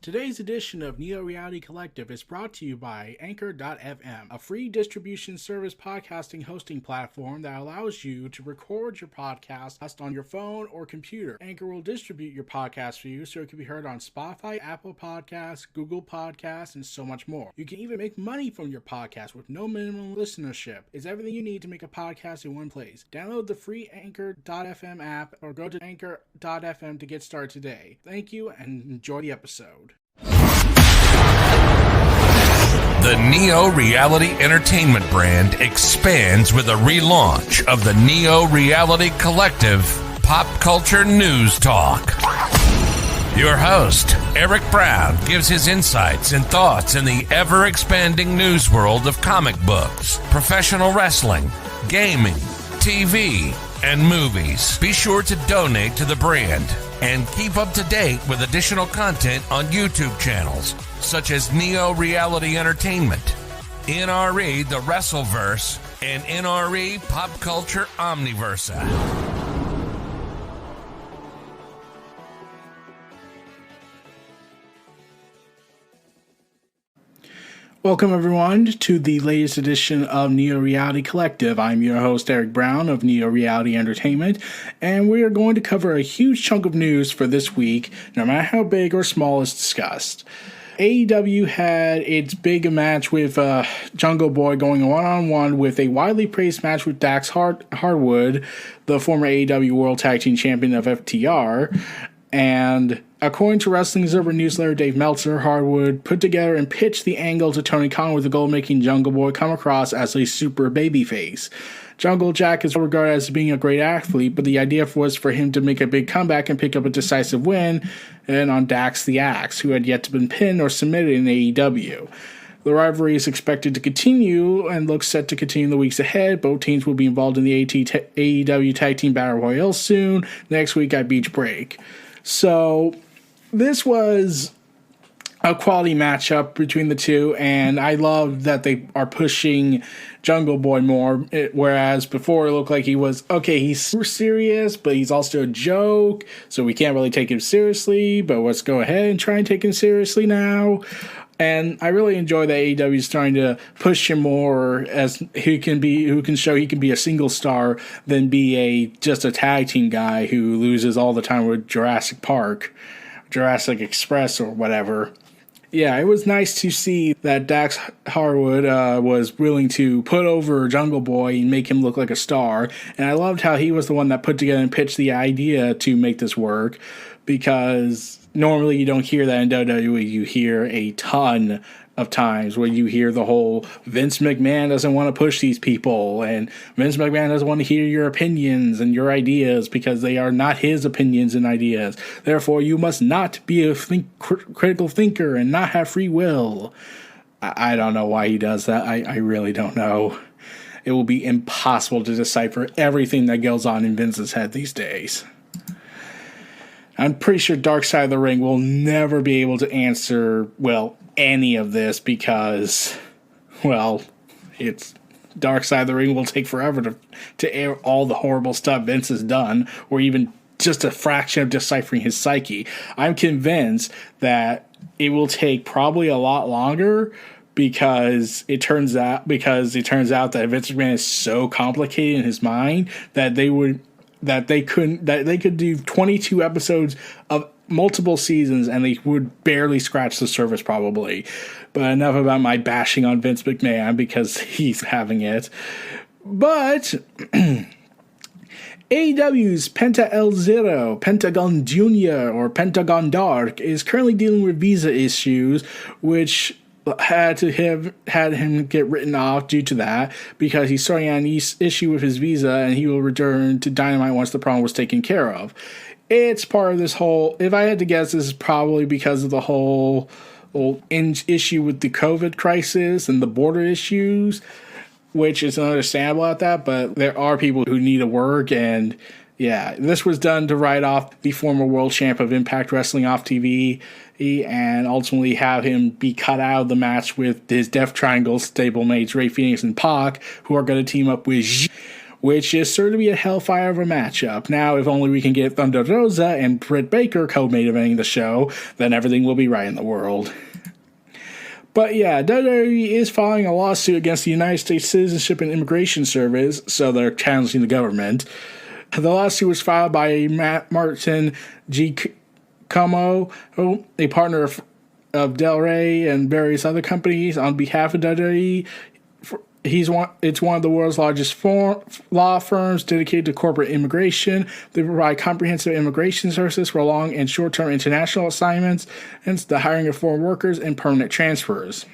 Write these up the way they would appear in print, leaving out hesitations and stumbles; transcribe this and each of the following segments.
Today's edition of Neo Reality Collective is brought to you by Anchor.fm, a free distribution service podcasting hosting platform that allows you to record your podcast on your phone or computer. Anchor will distribute your podcast for you so it can be heard on Spotify, Apple Podcasts, Google Podcasts, and so much more. You can even make money from your podcast with no minimum listenership. It's everything you need to make a podcast in one place. Download the free Anchor.fm app or go to Anchor.fm to get started today. Thank you and enjoy the episode. The Neo Reality Entertainment brand expands with a relaunch of the Neo Reality Collective Pop Culture News Talk. Your host, Eric Brown, gives his insights and thoughts in the ever-expanding news world of comic books, professional wrestling, gaming, TV, and movies. Be sure to donate to the brand and keep up to date with additional content on YouTube channels such as Neo Reality Entertainment, NRE The Wrestleverse, and NRE Pop Culture Omniverse. Welcome, everyone, to the latest edition of Neo Reality Collective. I'm your host, Eric Brown of Neo Reality Entertainment, and we are going to cover a huge chunk of news for this week, no matter how big or small is discussed. AEW had its big match with Jungle Boy going one-on-one with a widely praised match with Dax Harwood, the former AEW World Tag Team Champion of FTR, and according to Wrestling Observer newsletter Dave Meltzer, Harwood put together and pitched the angle to Tony Khan with the goal of making Jungle Boy come across as a super babyface. Jungle Jack is regarded as being a great athlete, but the idea was for him to make a big comeback and pick up a decisive win and on Dax the Axe, who had yet to be pinned or submitted in AEW. The rivalry is expected to continue and looks set to continue in the weeks ahead. Both teams will be involved in the AEW Tag Team Battle Royale soon, next week at Beach Break. So this was a quality matchup between the two, and I love that they are pushing Jungle Boy more, whereas before it looked like he was, okay, he's super serious, but he's also a joke, so we can't really take him seriously, but let's go ahead and try and take him seriously now. And I really enjoy that AEW is trying to push him more as who can show he can be a single star than be just a tag team guy who loses all the time with Jurassic Express or whatever. Yeah, it was nice to see that Dax Harwood was willing to put over Jungle Boy and make him look like a star. And I loved how he was the one that put together and pitched the idea to make this work, because normally you don't hear that in WWE. You hear a ton of times where you hear the whole Vince McMahon doesn't want to push these people, and Vince McMahon doesn't want to hear your opinions and your ideas because they are not his opinions and ideas. Therefore, you must not be a critical thinker and not have free will. I don't know why he does that. I really don't know. It will be impossible to decipher everything that goes on in Vince's head these days. I'm pretty sure Dark Side of the Ring will never be able to answer, any of this because, it's Dark Side of the Ring will take forever to air all the horrible stuff Vince has done, or even just a fraction of deciphering his psyche. I'm convinced that it will take probably a lot longer because it turns out that Vince McMahon is so complicated in his mind that they could do 22 episodes of multiple seasons and they would barely scratch the surface probably. But enough about my bashing on Vince McMahon because he's having it. But AEW's Penta El Zero, Pentagon Jr., or Pentagon Dark is currently dealing with visa issues, which had him get written off due to that because he's starting an issue with his visa and he will return to Dynamite once the problem was taken care of. It's part of this whole, if I had to guess, this is probably because of the whole issue with the COVID crisis and the border issues, which is understandable at that, but there are people who need to work, and yeah, this was done to write off the former world champ of Impact Wrestling off TV and ultimately have him be cut out of the match with his Death Triangle stablemates Ray Phoenix and Pac, who are going to team up with which is sure to be a hellfire of a matchup. Now, if only we can get Thunder Rosa and Britt Baker co-main eventing the show, then everything will be right in the world. But yeah, WWE is filing a lawsuit against the United States Citizenship and Immigration Service, so they're challenging the government. The lawsuit was filed by Martin G. Como, a partner of Del Rey and various other companies, on behalf of WWE. It's one of the world's largest law firms dedicated to corporate immigration. They provide comprehensive immigration services for long and short-term international assignments, and the hiring of foreign workers and permanent transfers.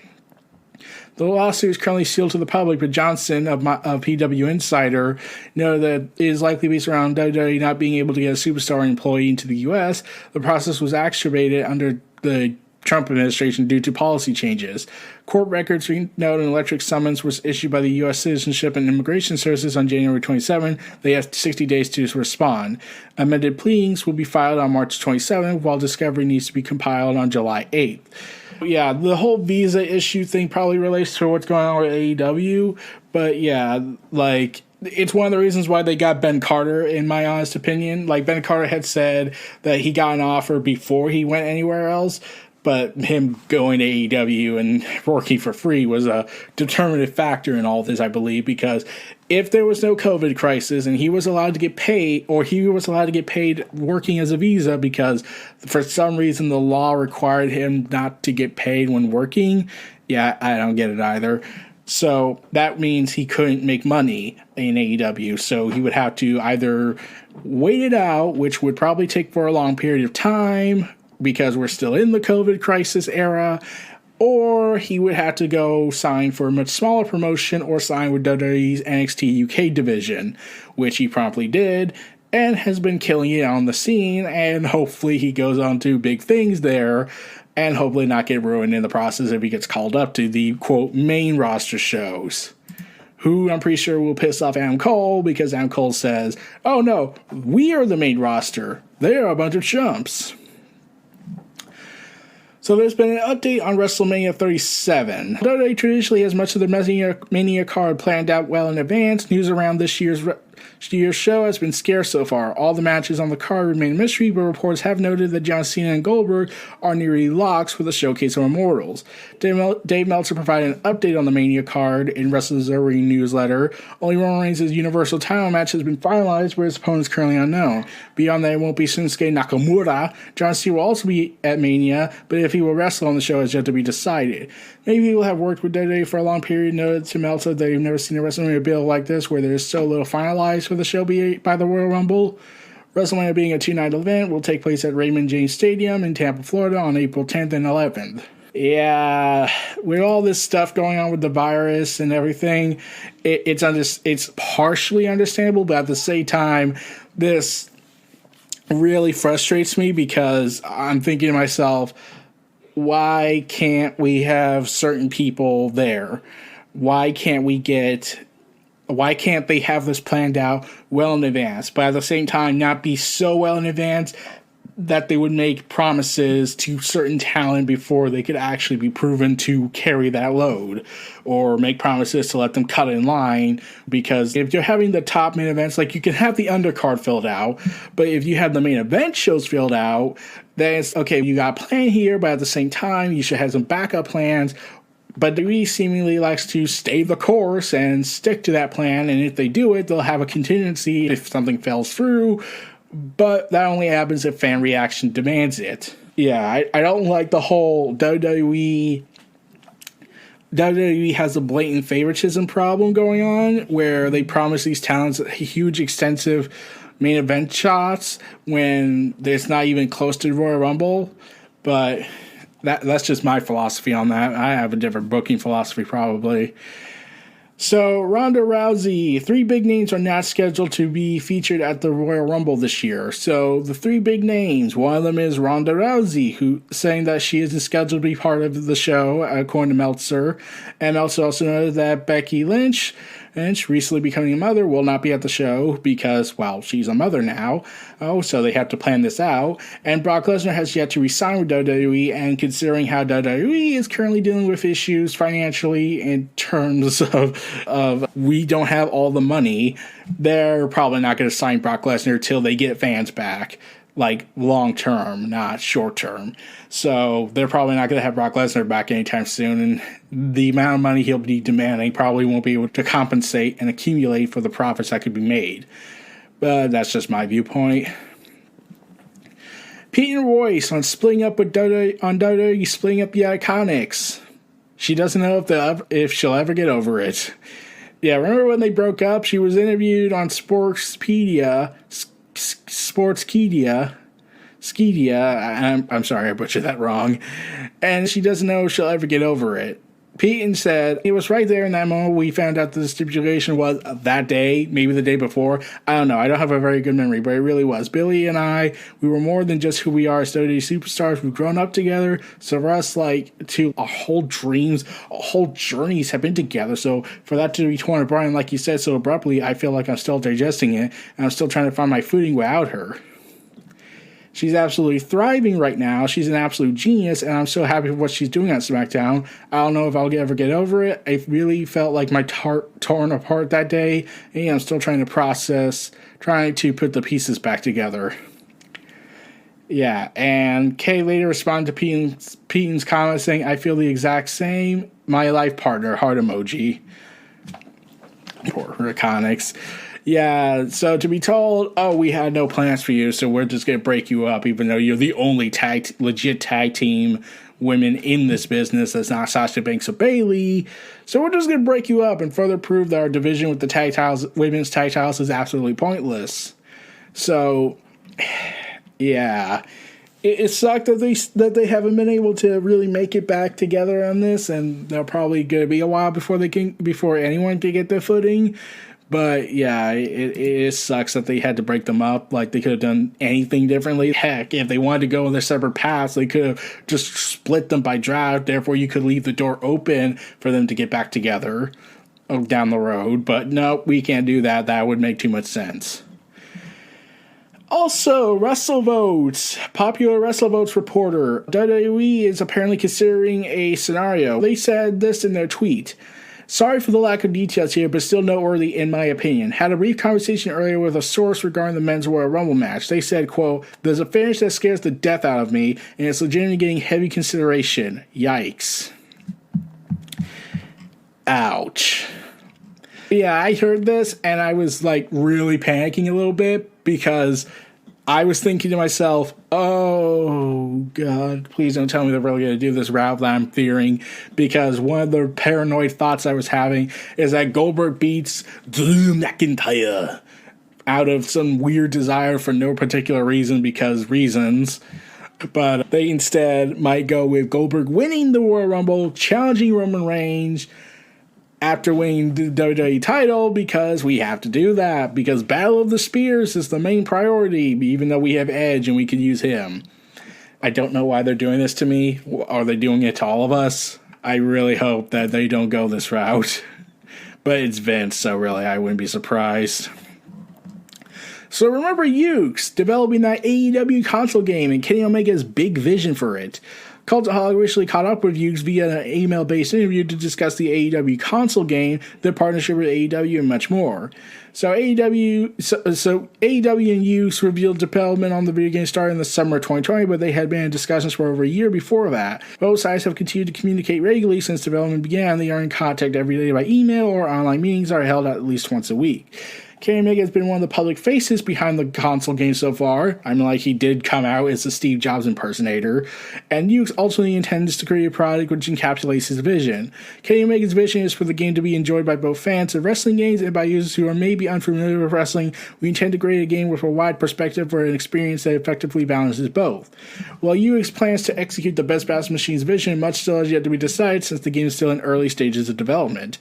The lawsuit is currently sealed to the public, but Johnson of PW Insider noted that it is likely based around WWE not being able to get a superstar employee into the U.S. The process was exacerbated under the Trump administration due to policy changes. Court records note an electric summons was issued by the U.S. Citizenship and Immigration Services on January 27. They have 60 days to respond. Amended pleadings will be filed on March 27, while discovery needs to be compiled on July 8th. Yeah, the whole visa issue thing probably relates to what's going on with AEW, but yeah, it's one of the reasons why they got Ben Carter, in my honest opinion. Ben Carter had said that he got an offer before he went anywhere else, but him going to AEW and working for free was a determinative factor in all this, I believe, because if there was no COVID crisis and he was allowed to get paid, or he was allowed to get paid working as a visa because for some reason the law required him not to get paid when working, yeah, I don't get it either. So that means he couldn't make money in AEW, so he would have to either wait it out, which would probably take for a long period of time, because we're still in the COVID crisis era, or he would have to go sign for a much smaller promotion or sign with WWE's NXT UK division, which he promptly did and has been killing it on the scene, and hopefully he goes on to big things there and hopefully not get ruined in the process if he gets called up to the, quote, main roster shows. Who I'm pretty sure will piss off Adam Cole, because Adam Cole says, oh no, we are the main roster. They are a bunch of chumps. So there's been an update on WrestleMania 37. WWE traditionally has much of the Mania card planned out well in advance. News around this year's show has been scarce so far. All the matches on the card remain a mystery, but reports have noted that John Cena and Goldberg are nearly locks for the Showcase of Immortals. Dave Meltzer provided an update on the Mania card in Wrestling's Ring newsletter. Only Roman Reigns' Universal title match has been finalized, but his opponent is currently unknown. Beyond that, it won't be Shinsuke Nakamura. John Cena will also be at Mania, but if he will wrestle on the show has yet to be decided. Maybe he will have worked with WWE for a long period. Noted to Meltzer that they've never seen a WrestleMania bill like this, where there's so little finalized for the show by the Royal Rumble. WrestleMania, being a two-night event, will take place at Raymond James Stadium in Tampa, Florida on April 10th and 11th. Yeah, with all this stuff going on with the virus and everything, it's partially understandable, but at the same time, this really frustrates me because I'm thinking to myself, why can't we have certain people there? Why can't they have this planned out well in advance, but at the same time not be so well in advance that they would make promises to certain talent before they could actually be proven to carry that load, or make promises to let them cut in line? Because if you're having the top main events, you can have the undercard filled out, but if you have the main event shows filled out, then it's okay, you got a plan here, but at the same time you should have some backup plans. But WWE seemingly likes to stay the course and stick to that plan, and if they do it, they'll have a contingency if something falls through, but that only happens if fan reaction demands it. Yeah, I don't like the whole WWE has a blatant favoritism problem going on, where they promise these talents huge, extensive main event shots when it's not even close to the Royal Rumble, but that's just my philosophy on that. I have a different booking philosophy, probably. So, Ronda Rousey, 3 big names are not scheduled to be featured at the Royal Rumble this year. So, the 3 big names, one of them is Ronda Rousey, who saying that she isn't scheduled to be part of the show, according to Meltzer. And Meltzer also noted that Becky Lynch, recently becoming a mother, will not be at the show because, well, she's a mother now. Oh, so they have to plan this out. And Brock Lesnar has yet to re-sign with WWE, and considering how WWE is currently dealing with issues financially in terms of of we don't have all the money, they're probably not going to sign Brock Lesnar till they get fans back. Like long term, not short term. So they're probably not going to have Brock Lesnar back anytime soon. And the amount of money he'll be demanding probably won't be able to compensate and accumulate for the profits that could be made. But that's just my viewpoint. Pete and Royce on splitting up with WWE, splitting up the Iconics. She doesn't know if she'll ever get over it. Yeah, remember when they broke up? She was interviewed on Sportspedia. Skeedia, I'm sorry I butchered that wrong, and she doesn't know if she'll ever get over it. Peyton said, it was right there in that moment we found out the stipulation was that day, maybe the day before. I don't know, I don't have a very good memory, but it really was. Billy and I, we were more than just who we are as WWE superstars. We've grown up together, so for us, our whole dreams, our whole journeys have been together, so for that to be torn apart, and like you said so abruptly, I feel like I'm still digesting it, and I'm still trying to find my footing without her. She's absolutely thriving right now. She's an absolute genius, and I'm so happy with what she's doing on SmackDown. I don't know if I'll ever get over it. I really felt like my torn apart that day, and I'm still trying to process, trying to put the pieces back together. Yeah, and Kay later responded to Peyton's comment saying, I feel the exact same. My life partner, heart emoji. Poor Iconics. Yeah, so to be told, oh, we had no plans for you, so we're just going to break you up, even though you're the only legit tag team women in this business that's not Sasha Banks or Bayley. So we're just going to break you up and further prove that our division with the women's tag titles is absolutely pointless. So, yeah. It sucked that they haven't been able to really make it back together on this, and they're probably going to be a while before anyone can get their footing. But yeah, it sucks that they had to break them up. Like, they could have done anything differently. Heck, if they wanted to go on their separate paths, they could have just split them by draft. Therefore, you could leave the door open for them to get back together down the road. But no, we can't do that. That would make too much sense. Also, WrestleVotes. Popular WrestleVotes reporter. WWE is apparently considering a scenario. They said this in their tweet. Sorry for the lack of details here, but still noteworthy in my opinion. Had a brief conversation earlier with a source regarding the Men's Royal Rumble match. They said, quote, there's a finish that scares the death out of me, and it's legitimately getting heavy consideration. Yikes. Ouch. Yeah, I heard this, and I was, really panicking a little bit, because I was thinking to myself, oh, God, please don't tell me they're really going to do this route that I'm fearing, because one of the paranoid thoughts I was having is that Goldberg beats Drew McIntyre out of some weird desire for no particular reason, because reasons. But they instead might go with Goldberg winning the Royal Rumble, challenging Roman Reigns after winning the WWE title, because we have to do that, because Battle of the Spears is the main priority, even though we have Edge and we could use him. I don't know why they're doing this to me. Are they doing it to all of us? I really hope that they don't go this route. But it's Vince, so really I wouldn't be surprised. So remember Ukes developing that AEW console game and Kenny Omega's big vision for it. Cultaholic recently caught up with Ukes via an email-based interview to discuss the AEW console game, their partnership with AEW, and much more. So AEW and Ukes revealed development on the video game started in the summer of 2020, but they had been in discussions for over a year before that. Both sides have continued to communicate regularly since development began. They are in contact every day by email, or online meetings are held at least once a week. Kenny Omega has been one of the public faces behind the console game so far. He did come out as a Steve Jobs impersonator. And Ukes ultimately intends to create a product which encapsulates his vision. Kenny Omega's vision is for the game to be enjoyed by both fans of wrestling games and by users who are maybe unfamiliar with wrestling. We intend to create a game with a wide perspective for an experience that effectively balances both. While Ukes plans to execute the Best Battles Machine's vision, much still has yet to be decided since the game is still in early stages of development.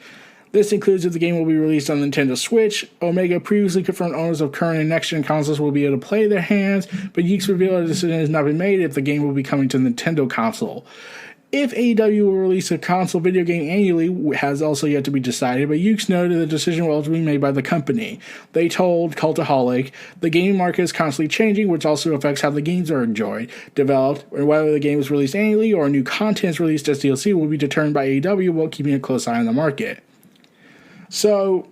This includes if the game will be released on Nintendo Switch. Omega previously confirmed owners of current and next-gen consoles will be able to play their hands, but Ukes revealed a decision has not been made if the game will be coming to the Nintendo console. If AEW will release a console video game annually has also yet to be decided, but Ukes noted the decision will ultimately be made by the company. They told Cultaholic, the gaming market is constantly changing, which also affects how the games are enjoyed, developed, and whether the game is released annually or new content is released as DLC will be determined by AEW while keeping a close eye on the market. So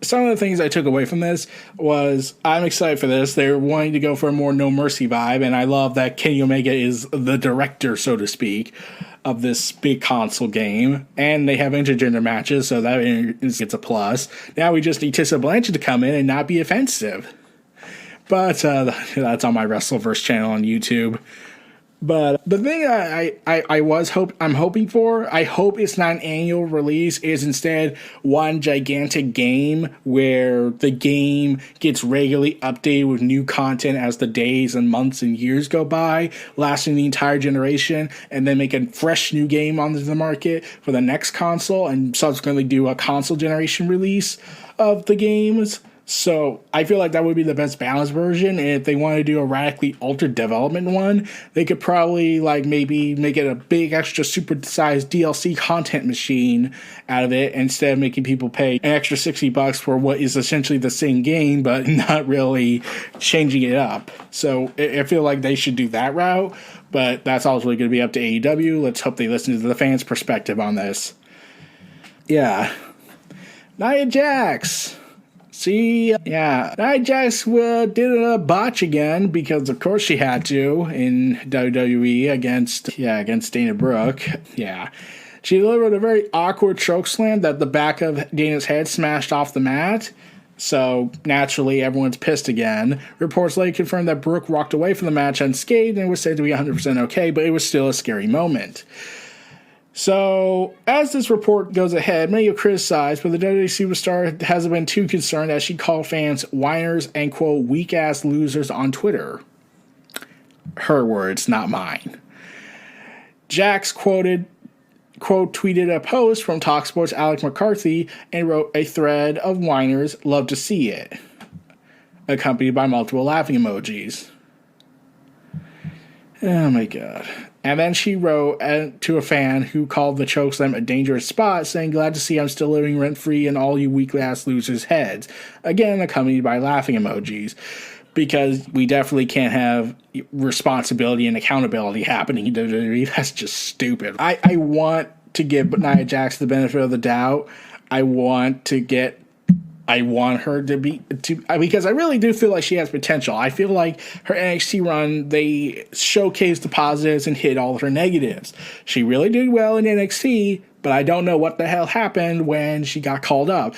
some of the things I took away from this was I'm excited for this. They're wanting to go for a more No Mercy vibe, and I love that Kenny Omega is the director, so to speak, of this big console game. And they have intergender matches, so that gets a plus. Now we just need Tessa Blanchard to come in and not be offensive. But that's on my Wrestleverse channel on YouTube. But the thing I'm hoping for, I hope it's not an annual release, is instead one gigantic game where the game gets regularly updated with new content as the days and months and years go by, lasting the entire generation, and then make a fresh new game onto the market for the next console, and subsequently do a console generation release of the games. So I feel like that would be the best balanced version. And if they want to do a radically altered development one, they could probably maybe make it a big extra super sized DLC content machine out of it, instead of making people pay an extra $60 for what is essentially the same game, but not really changing it up. So I feel like they should do that route, but that's ultimately going to be up to AEW. Let's hope they listen to the fans' perspective on this. Yeah. Nia Jax. Nia Jax did a botch again, because of course she had to, in WWE against Dana Brooke. Yeah. She delivered a very awkward chokeslam that the back of Dana's head smashed off the mat. So naturally everyone's pissed again. Reports later confirmed that Brooke walked away from the match unscathed and was said to be 100% okay, but it was still a scary moment. So, as this report goes ahead, many have criticized, but the WWE superstar hasn't been too concerned, as she called fans whiners and, quote, weak-ass losers on Twitter. Her words, not mine. Jax tweeted a post from TalkSport's Alec McCarthy and wrote a thread of whiners, love to see it, accompanied by multiple laughing emojis. Oh my god. And then she wrote to a fan who called the chokeslam a dangerous spot, saying, glad to see I'm still living rent-free in all you weak-ass losers' heads. Again, accompanied by laughing emojis. Because we definitely can't have responsibility and accountability happening in WWE. That's just stupid. I want to give Nia Jax the benefit of the doubt. I want her to be, because I really do feel like she has potential. I feel like her NXT run, they showcased the positives and hid all of her negatives. She really did well in NXT, but I don't know what the hell happened when she got called up.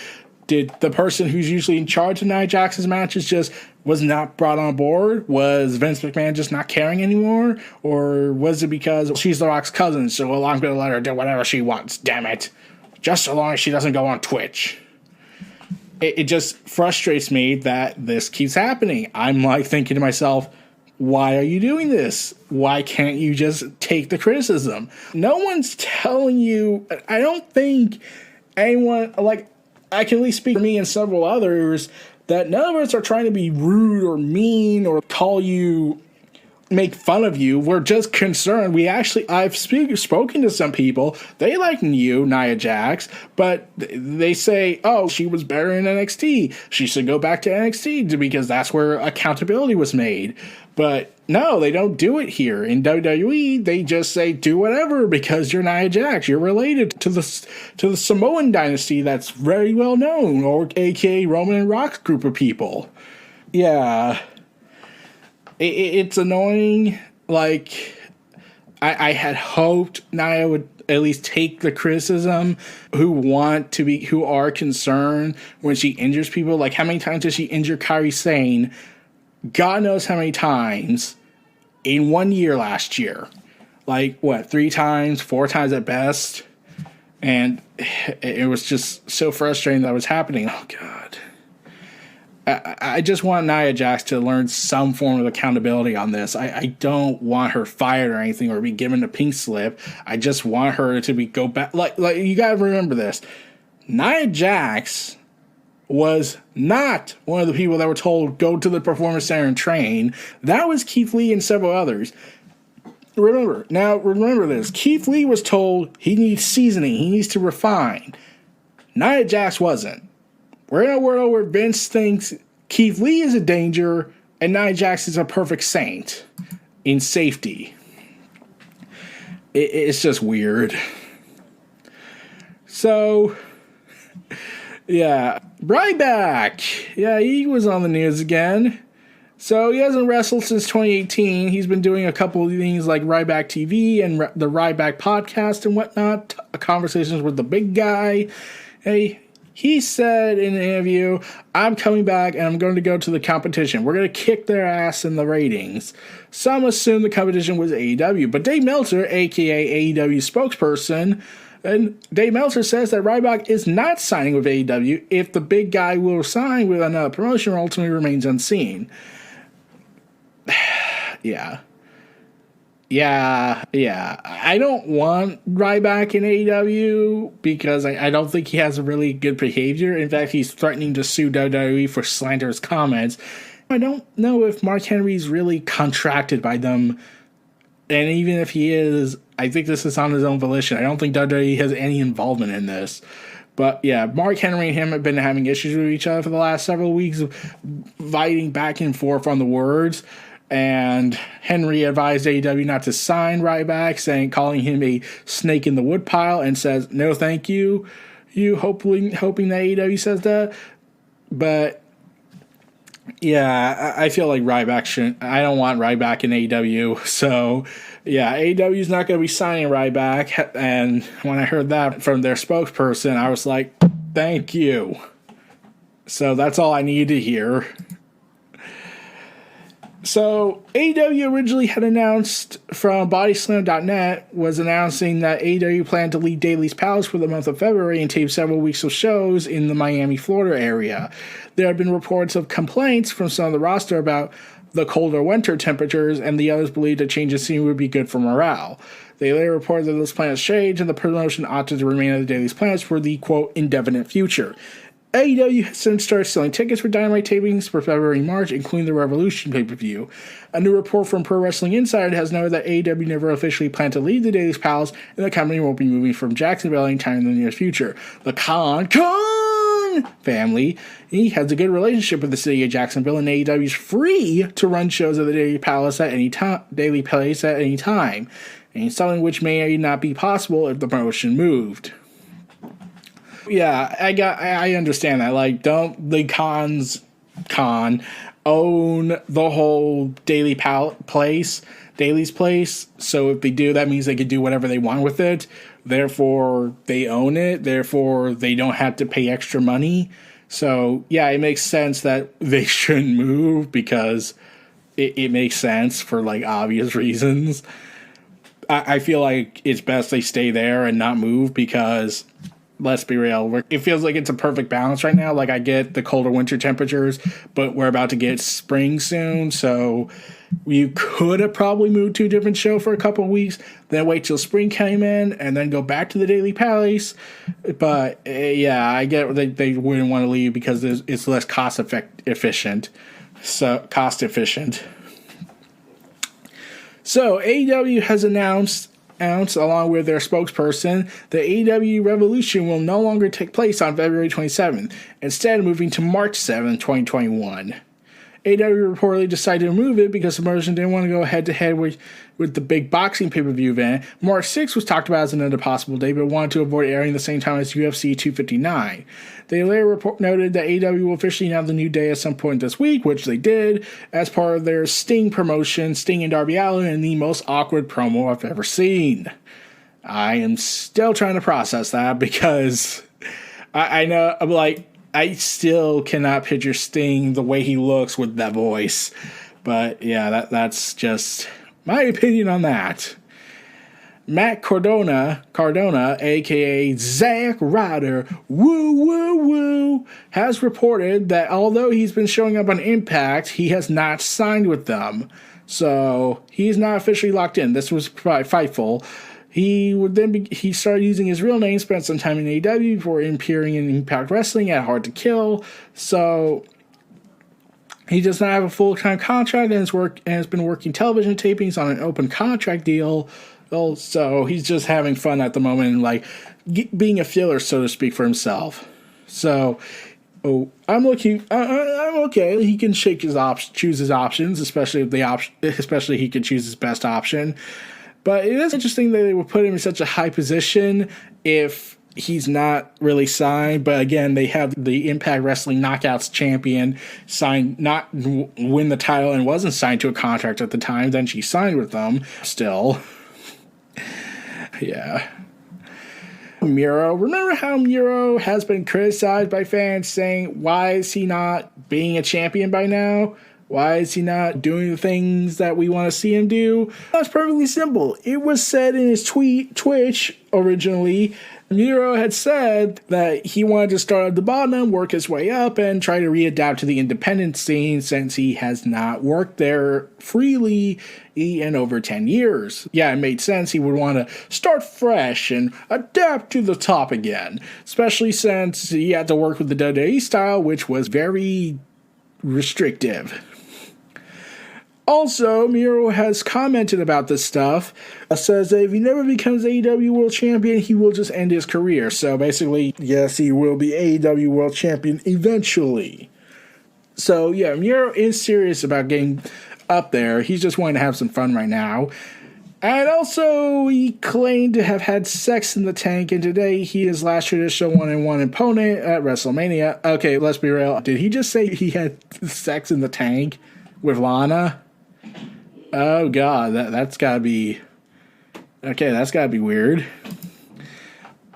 Did the person who's usually in charge of Nia Jax's matches just was not brought on board? Was Vince McMahon just not caring anymore? Or was it because she's The Rock's cousin, so I'm going to let her do whatever she wants, damn it. Just so long as she doesn't go on Twitch. It just frustrates me that this keeps happening. I'm thinking to myself, why are you doing this? Why can't you just take the criticism? No one's telling you. I don't think anyone, I can at least speak for me and several others, that none of us are trying to be rude or mean or make fun of you. We're just concerned. I've spoken to some people. They like you, Nia Jax, but they say, oh, she was better in NXT. She should go back to NXT because that's where accountability was made. But no, they don't do it here. In WWE, they just say, do whatever because you're Nia Jax. You're related to the Samoan dynasty that's very well known, or aka Roman and Rock's group of people. Yeah. It's annoying. I had hoped Nia would at least take the criticism, who are concerned when she injures people. How many times did she injure Kairi Sane? God knows how many times in 1 year last year. 3 times, 4 times at best? And it was just so frustrating that was happening. Oh, God. I just want Nia Jax to learn some form of accountability on this. I don't want her fired or anything or be given a pink slip. I just want her to go back. You gotta remember this. Nia Jax was not one of the people that were told, go to the Performance Center and train. That was Keith Lee and several others. Remember this. Keith Lee was told he needs seasoning. He needs to refine. Nia Jax wasn't. We're in a world where Vince thinks Keith Lee is a danger and Nia Jax is a perfect saint in safety. It's just weird. So, Yeah, Ryback. Yeah, he was on the news again. So he hasn't wrestled since 2018. He's been doing a couple of things like Ryback TV and the Ryback podcast and whatnot, conversations with the big guy. Hey, he said in an interview, I'm coming back and I'm going to go to the competition. We're going to kick their ass in the ratings. Some assume the competition was AEW, but Dave Meltzer, aka AEW spokesperson, and Dave Meltzer says that Ryback is not signing with AEW if the big guy will sign with another promotion or ultimately remains unseen. Yeah. I don't want Ryback in AEW because I don't think he has a really good behavior. In fact, he's threatening to sue WWE for slanderous comments. I don't know if Mark Henry's really contracted by them. And even if he is, I think this is on his own volition. I don't think WWE has any involvement in this. But yeah, Mark Henry and him have been having issues with each other for the last several weeks, fighting back and forth on the words. And Henry advised AEW not to sign Ryback, calling him a snake in the woodpile, and says, no thank you. Hoping that AEW says that. But yeah, I feel like Ryback shouldn't. I don't want Ryback in AEW. So yeah, AEW's not going to be signing Ryback. And when I heard that from their spokesperson, I was like, thank you. So that's all I needed to hear. So, AEW originally had announced from Bodyslam.net was announcing that AEW planned to leave Daly's Palace for the month of February and tape several weeks of shows in the Miami, Florida area. There have been reports of complaints from some of the roster about the colder winter temperatures, and the others believed a change of scene would be good for morale. They later reported that those plans changed and the promotion opted to remain at the Daly's Palace for the, quote, indefinite future. AEW has since started selling tickets for Dynamite tapings for February and March, including the Revolution pay-per-view. A new report from Pro Wrestling Insider has noted that AEW never officially planned to leave the Daly's Palace, and the company won't be moving from Jacksonville anytime in the near future. The Khan family, he has a good relationship with the city of Jacksonville, and AEW is free to run shows at the Daily Palace at any time, Daily Place at any time, and something which may not be possible if the promotion moved. Yeah, I understand that. Like, don't the Khan own the whole Daly's place? So if they do, that means they can do whatever they want with it. Therefore, they own it. Therefore, they don't have to pay extra money. So, yeah, it makes sense that they shouldn't move because it makes sense for, like, obvious reasons. I feel like it's best they stay there and not move because, let's be real, it feels like it's a perfect balance right now. Like, I get the colder winter temperatures, but we're about to get spring soon, so you could have probably moved to a different show for a couple of weeks, then wait till spring came in, and then go back to the Daily Palace. But, yeah, I get they wouldn't want to leave because it's less cost efficient. So AEW has announced along with their spokesperson, the AEW Revolution will no longer take place on February 27th, instead moving to March 7th, 2021. AEW reportedly decided to move it because the promotion didn't want to go head-to-head with the big boxing pay-per-view event. March 6th was talked about as another possible date, but wanted to avoid airing the same time as UFC 259. They later noted that AEW will officially announce the new day at some point this week, which they did, as part of their Sting promotion, Sting and Darby Allin, in the most awkward promo I've ever seen. I am still trying to process that because I know, I'm like, I still cannot picture Sting the way he looks with that voice. But yeah, that's just my opinion on that. Matt Cardona, aka Zack Ryder, has reported that although he's been showing up on Impact, he has not signed with them. So he's not officially locked in. This was by Fightful. He started using his real name, spent some time in AEW before appearing in Impact Wrestling at Hard to Kill. So he does not have a full-time contract and has been working television tapings on an open contract deal. Well, so he's just having fun at the moment and like being a filler, so to speak, for himself. So I'm okay. He can choose his options, especially he can choose his best option. But it is interesting that they would put him in such a high position if he's not really signed, but again, they have the Impact Wrestling Knockouts champion win the title and wasn't signed to a contract at the time. Then she signed with them still. Yeah. Miro. Remember how Miro has been criticized by fans saying, why is he not being a champion by now? Why is he not doing the things that we want to see him do? That's perfectly simple. It was said in his Twitch originally, Miro had said that he wanted to start at the bottom, work his way up, and try to readapt to the independent scene since he has not worked there freely in over 10 years. Yeah, it made sense he would want to start fresh and adapt to the top again, especially since he had to work with the WWE style, which was very restrictive. Also, Miro has commented about this stuff. Says that if he never becomes AEW World Champion, he will just end his career. So basically, yes, he will be AEW World Champion eventually. So yeah, Miro is serious about getting up there. He's just wanting to have some fun right now. And also, he claimed to have had sex in the tank, and today he is last traditional one-on-one opponent at WrestleMania. Okay, let's be real. Did he just say he had sex in the tank with Lana? Oh god, that's gotta be... Okay, that's gotta be weird.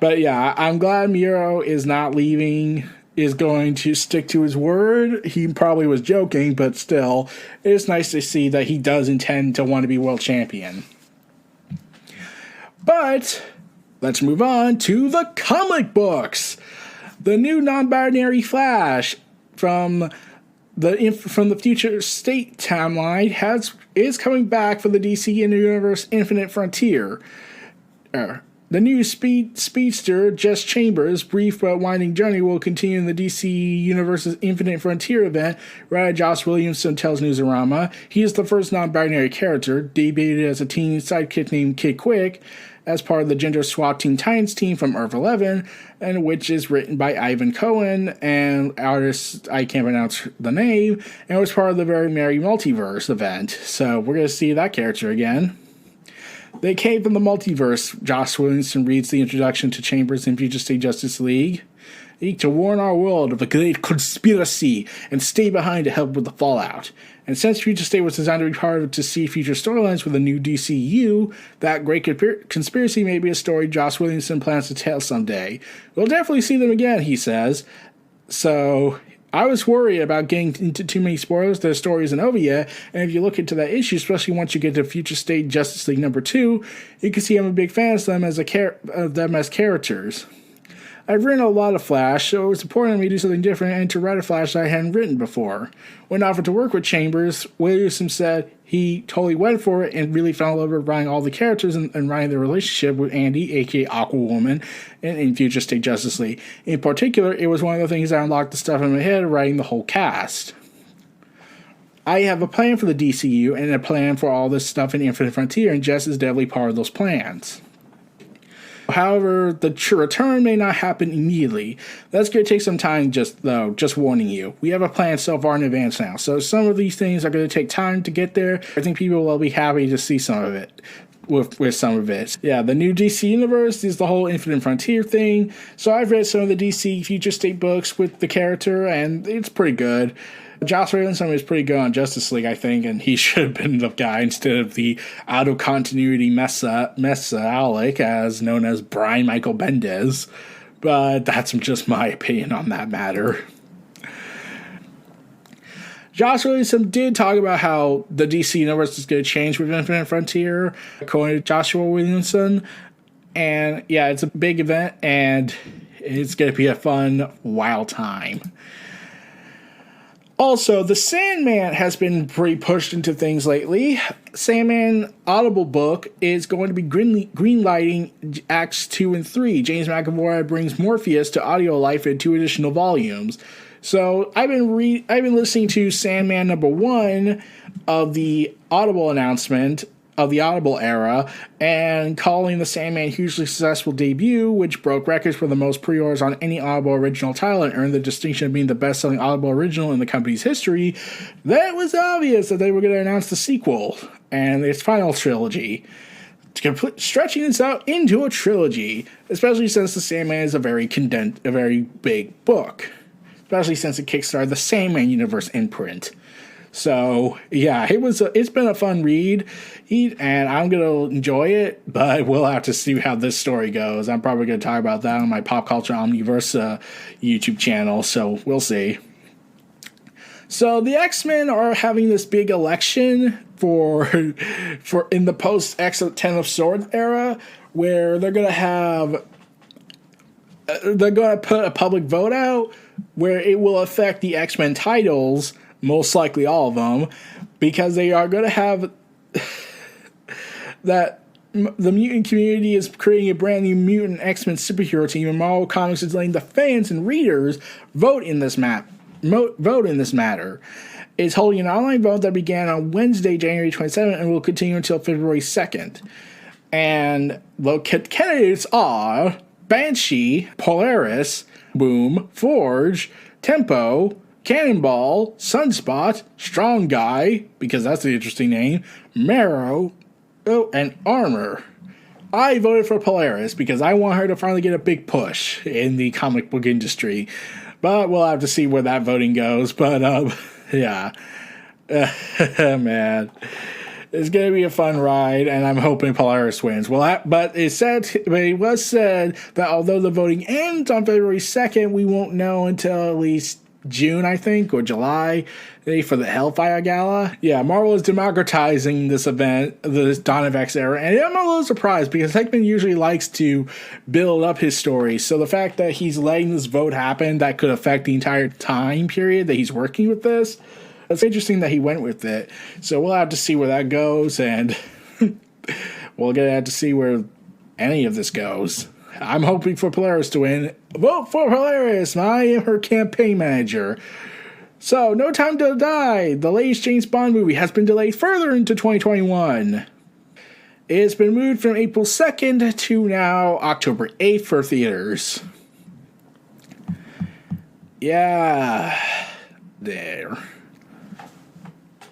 But yeah, I'm glad Miro is not leaving, is going to stick to his word. He probably was joking, but still, it's nice to see that he does intend to want to be world champion. But, let's move on to the comic books! The new non-binary Flash from the Future State timeline is coming back for the DC Universe Infinite Frontier. The new speedster, Jess Chambers' brief but winding journey will continue in the DC Universe's Infinite Frontier event, writer Josh Williamson tells Newsarama. He is the first non-binary character, debuted as a teen sidekick named Kid Quick, as part of the gender swap Teen Titans team from Earth 11, and which is written by Ivan Cohen and artist, I can't pronounce the name, and was part of the Very Merry Multiverse event. So we're going to see that character again. They came from the multiverse. Josh Williamson reads the introduction to Chambers in Future State Justice League. To warn our world of a great conspiracy and stay behind to help with the fallout. And since Future State was designed to be part of to see future storylines with the new DCU, that great conspiracy may be a story Josh Williamson plans to tell someday. We'll definitely see them again, he says. So, I was worried about getting into too many spoilers. The story isn't over yet, and if you look into that issue, especially once you get to Future State Justice League number 2, you can see I'm a big fan of them as characters. I've written a lot of Flash, so it was important to me to do something different and to write a Flash that I hadn't written before. When offered to work with Chambers, Williamson said he totally went for it and really fell in love with writing all the characters and writing the relationship with Andy, aka Aquawoman, in Future State Justice League. In particular, it was one of the things that unlocked the stuff in my head of writing the whole cast. I have a plan for the DCU and a plan for all this stuff in Infinite Frontier, and Jess is definitely part of those plans. However, the return may not happen immediately. That's going to take some time, just warning you. We have a plan so far in advance now, so some of these things are going to take time to get there. I think people will be happy to see some of it. With some of it. Yeah, the new DC Universe is the whole Infinite Frontier thing, so I've read some of the DC Future State books with the character, and it's pretty good. Josh Williamson is pretty good on Justice League, I think, and he should have been the guy instead of the out-of-continuity Alec, as known as Brian Michael Bendis. But that's just my opinion on that matter. Josh Williamson did talk about how the DC Universe is going to change with Infinite Frontier, according to Joshua Williamson. And yeah, it's a big event, and it's going to be a fun, wild time. Also, the Sandman has been pretty pushed into things lately. Sandman Audible book is going to be greenlighting Acts 2 and 3. James McAvoy brings Morpheus to audio life in 2 additional volumes. So I've been listening to Sandman number 1 of the Audible announcement of the Audible era, and calling the Sandman hugely successful debut, which broke records for the most pre-orders on any Audible original title and earned the distinction of being the best-selling Audible original in the company's history, that was obvious that they were going to announce the sequel and its final trilogy. stretching this out into a trilogy, especially since The Sandman is a very big book, especially since it kickstarted the Sandman universe imprint. So yeah, it's been a fun read, and I'm gonna enjoy it, but we'll have to see how this story goes. I'm probably gonna talk about that on my Pop Culture Omniverse YouTube channel, so we'll see. So the X-Men are having this big election for in the post X Ten of Swords era, where they're gonna put a public vote out where it will affect the X-Men titles. Most likely all of them, because they are going to have that the mutant community is creating a brand new mutant X-Men superhero team, and Marvel Comics is letting the fans and readers vote in this matter. It's holding an online vote that began on Wednesday, January 27th, and will continue until February 2nd. And the candidates are Banshee, Polaris, Boom, Forge, Tempo, Cannonball, Sunspot, Strong Guy, because that's the interesting name, Marrow, and Armor. I voted for Polaris because I want her to finally get a big push in the comic book industry. But we'll have to see where that voting goes. But, yeah. Man. It's going to be a fun ride, and I'm hoping Polaris wins. But it was said that although the voting ends on February 2nd, we won't know until at least June, I think, or July, for the Hellfire Gala. Yeah, Marvel is democratizing this event, the Dawn of X era, and I'm a little surprised because Hickman usually likes to build up his stories. So the fact that he's letting this vote happen that could affect the entire time period that he's working with this, it's interesting that he went with it. So we'll have to see where that goes, and we'll have to see where any of this goes. I'm hoping for Polaris to win. Vote for Polaris! I am her campaign manager. So, No Time to Die, the latest James Bond movie, has been delayed further into 2021. It's been moved from April 2nd to now October 8th for theaters. Yeah. There.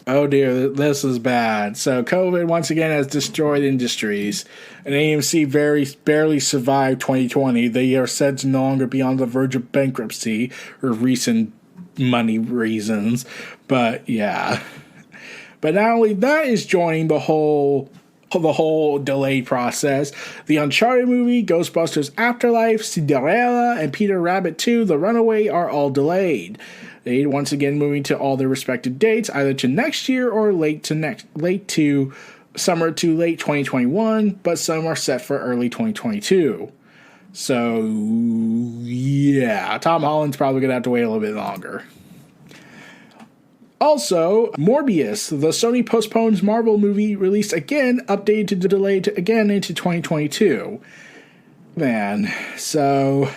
Oh dear, this is bad. So COVID once again has destroyed industries. And AMC barely survived 2020. They are said to no longer be on the verge of bankruptcy for recent money reasons. But yeah. But not only that is joining the whole delayed process. The Uncharted movie, Ghostbusters Afterlife, Cinderella, and Peter Rabbit 2, The Runaway are all delayed. They once again moving to all their respective dates, either to next year or late to summer to late 2021, but some are set for early 2022. So, yeah, Tom Holland's probably going to have to wait a little bit longer. Also, Morbius, the Sony postponed Marvel movie release again, updated to delay again into 2022. Man, so...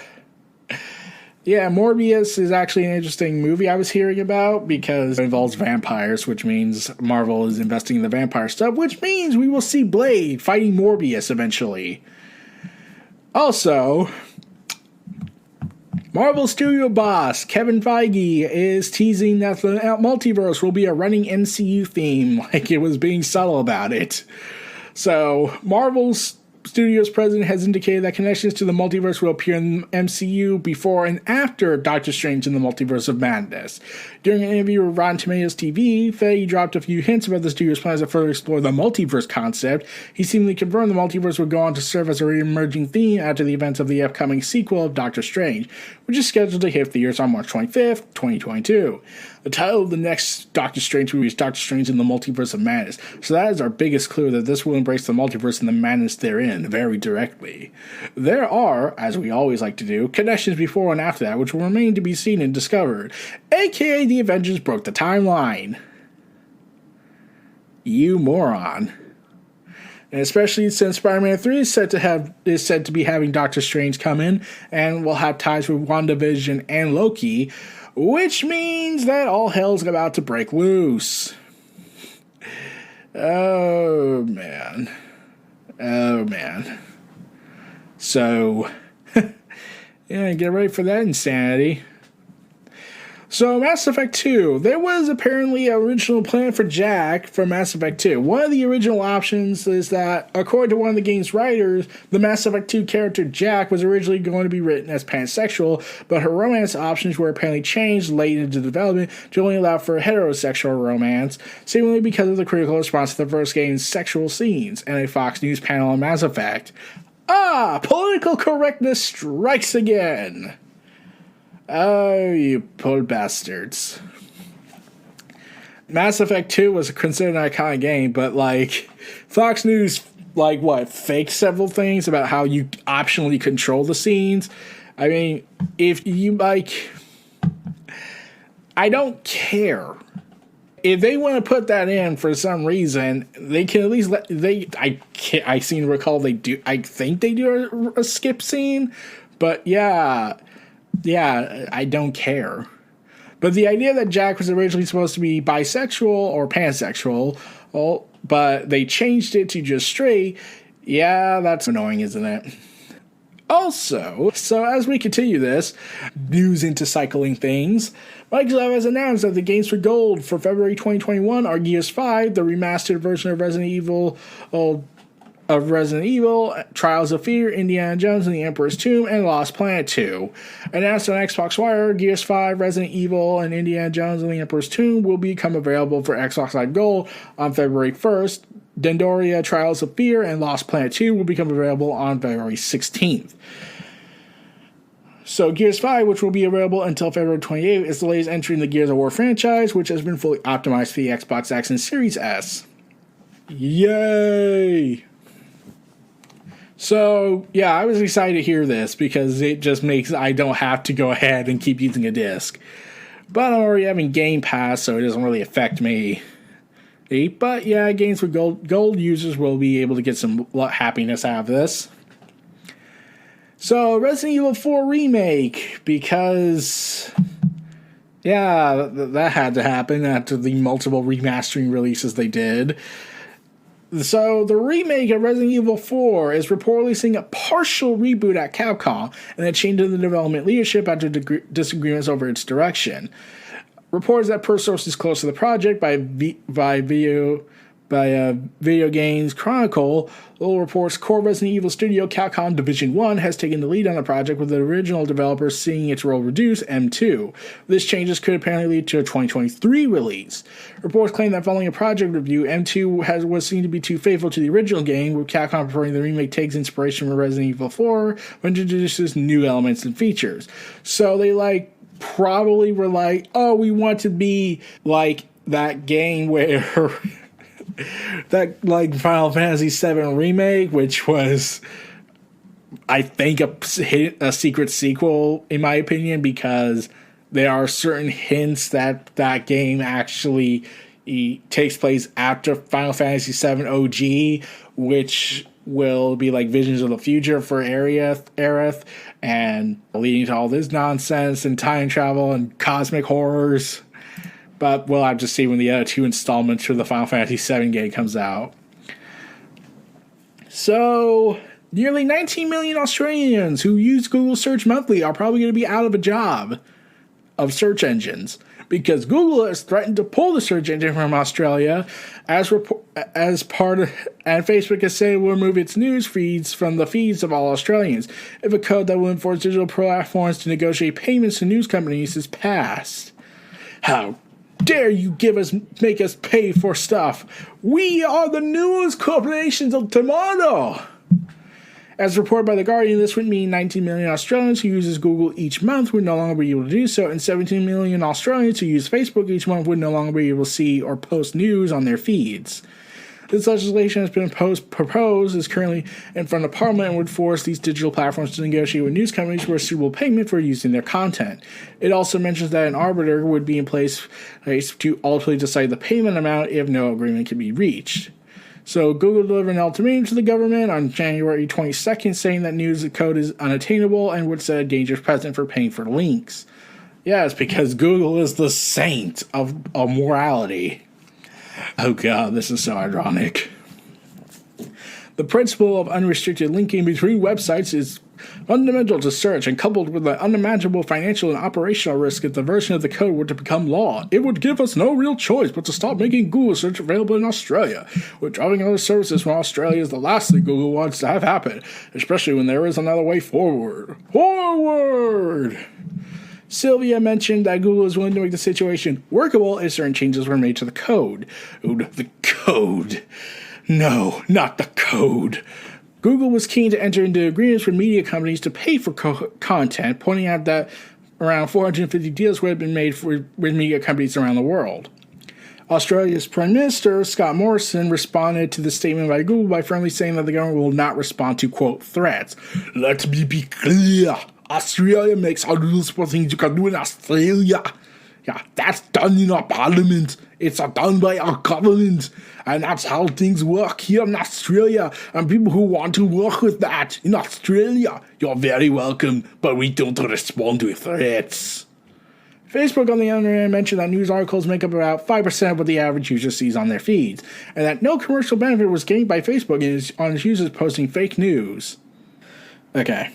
yeah, Morbius is actually an interesting movie I was hearing about because it involves vampires, which means Marvel is investing in the vampire stuff, which means we will see Blade fighting Morbius eventually. Also, Marvel Studio boss Kevin Feige is teasing that the multiverse will be a running MCU theme, like it was being subtle about it. So, Marvel's Studios president has indicated that connections to the multiverse will appear in MCU before and after Doctor Strange in the Multiverse of Madness. During an interview with Rotten Tomatoes TV, Feige dropped a few hints about the studio's plans to further explore the multiverse concept. He seemingly confirmed the multiverse would go on to serve as a re-emerging theme after the events of the upcoming sequel of Doctor Strange, which is scheduled to hit theaters on March 25th, 2022. The title of the next Doctor Strange movie is Doctor Strange in the Multiverse of Madness, so that is our biggest clue that this will embrace the multiverse and the madness therein very directly. There are, as we always like to do, connections before and after that which will remain to be seen and discovered, aka the Avengers broke the timeline. You moron. And especially since Spider-Man 3 is said to be having Doctor Strange come in and will have ties with WandaVision and Loki, which means that all hell's about to break loose. Oh, man. So, yeah, get ready for that insanity. So, Mass Effect 2. There was apparently an original plan for Jack for Mass Effect 2. One of the original options is that, according to one of the game's writers, the Mass Effect 2 character Jack was originally going to be written as pansexual, but her romance options were apparently changed late into development to only allow for heterosexual romance, seemingly because of the critical response to the first game's sexual scenes, and a Fox News panel on Mass Effect. Political correctness strikes again! Oh, you poor bastards. Mass Effect 2 was considered an iconic game, but, Fox News, faked several things about how you optionally control the scenes. I mean, if you, I don't care. If they want to put that in for some reason, they can at least I seem to recall they do, I think they do a skip scene, but yeah, I don't care. But the idea that Jack was originally supposed to be bisexual or pansexual, but they changed it to just straight, yeah, that's annoying, isn't it? Also, so as we continue this, news into cycling things, Microsoft has announced that the games for gold for February 2021 are Gears 5, the remastered version of Resident Evil, Trials of Fear, Indiana Jones and the Emperor's Tomb, and Lost Planet 2. Announced on Xbox Wire, Gears 5, Resident Evil, and Indiana Jones and the Emperor's Tomb will become available for Xbox Live Gold on February 1st. Dendoria, Trials of Fear, and Lost Planet 2 will become available on February 16th. So Gears 5, which will be available until February 28th, is the latest entry in the Gears of War franchise, which has been fully optimized for the Xbox X and Series S. Yay! So, yeah, I was excited to hear this because it just makes I don't have to go ahead and keep using a disc. But I'm already having Game Pass, so it doesn't really affect me. But yeah, games for gold users will be able to get some happiness out of this. So, Resident Evil 4 Remake, because, yeah, that had to happen after the multiple remastering releases they did. So, the remake of Resident Evil 4 is reportedly seeing a partial reboot at Capcom and a change in the development leadership after disagreements over its direction. Reports that per sources close to the project by Video Games Chronicle, reports core Resident Evil studio Capcom Division 1 has taken the lead on the project, with the original developer seeing its role reduced, M2. This changes could apparently lead to a 2023 release. Reports claim that following a project review, M2 was seen to be too faithful to the original game, with Capcom preferring the remake takes inspiration from Resident Evil 4 when it introduces new elements and features. So they probably were we want to be like that game where that Final Fantasy VII Remake, which was, I think, a secret sequel, in my opinion, because there are certain hints that that game actually takes place after Final Fantasy VII OG, which will be like visions of the future for Aerith, and leading to all this nonsense and time travel and cosmic horrors. But we'll have to see when the other two installments for the Final Fantasy VII game comes out. So, nearly 19 million Australians who use Google Search monthly are probably going to be out of a job of search engines, because Google has threatened to pull the search engine from Australia and Facebook has said it will remove its news feeds from the feeds of all Australians if a code that will enforce digital platforms to negotiate payments to news companies is passed. How dare you make us pay for stuff? We are the news corporations of tomorrow. As reported by The Guardian, this would mean 19 million Australians who uses Google each month would no longer be able to do so, and 17 million Australians who use Facebook each month would no longer be able to see or post news on their feeds. This legislation has been proposed, is currently in front of Parliament, and would force these digital platforms to negotiate with news companies for a suitable payment for using their content. It also mentions that an arbiter would be in place to ultimately decide the payment amount if no agreement can be reached. So Google delivered an ultimatum to the government on January 22nd, saying that news code is unattainable and would set a dangerous precedent for paying for links. Yes, because Google is the saint of morality. Oh god, this is so ironic. The principle of unrestricted linking between websites is fundamental to search, and coupled with the unimaginable financial and operational risk if the version of the code were to become law, it would give us no real choice but to stop making Google search available in Australia. We're dropping other services from Australia is the last thing Google wants to have happen, especially when there is another way forward. Forward! Sylvia mentioned that Google is willing to make the situation workable if certain changes were made to the code. Ooh, the code. No, not the code. Google was keen to enter into agreements with media companies to pay for content, pointing out that around 450 deals would have been made with media companies around the world. Australia's Prime Minister, Scott Morrison, responded to the statement by Google by firmly saying that the government will not respond to, quote, threats. Let me be clear. Australia makes all rules for things you can do in Australia. Yeah, that's done in our parliament. It's done by our government. And that's how things work here in Australia. And people who want to work with that in Australia, you're very welcome, but we don't respond to threats. Facebook, on the other hand, mentioned that news articles make up about 5% of what the average user sees on their feeds, and that no commercial benefit was gained by Facebook on its users posting fake news. Okay.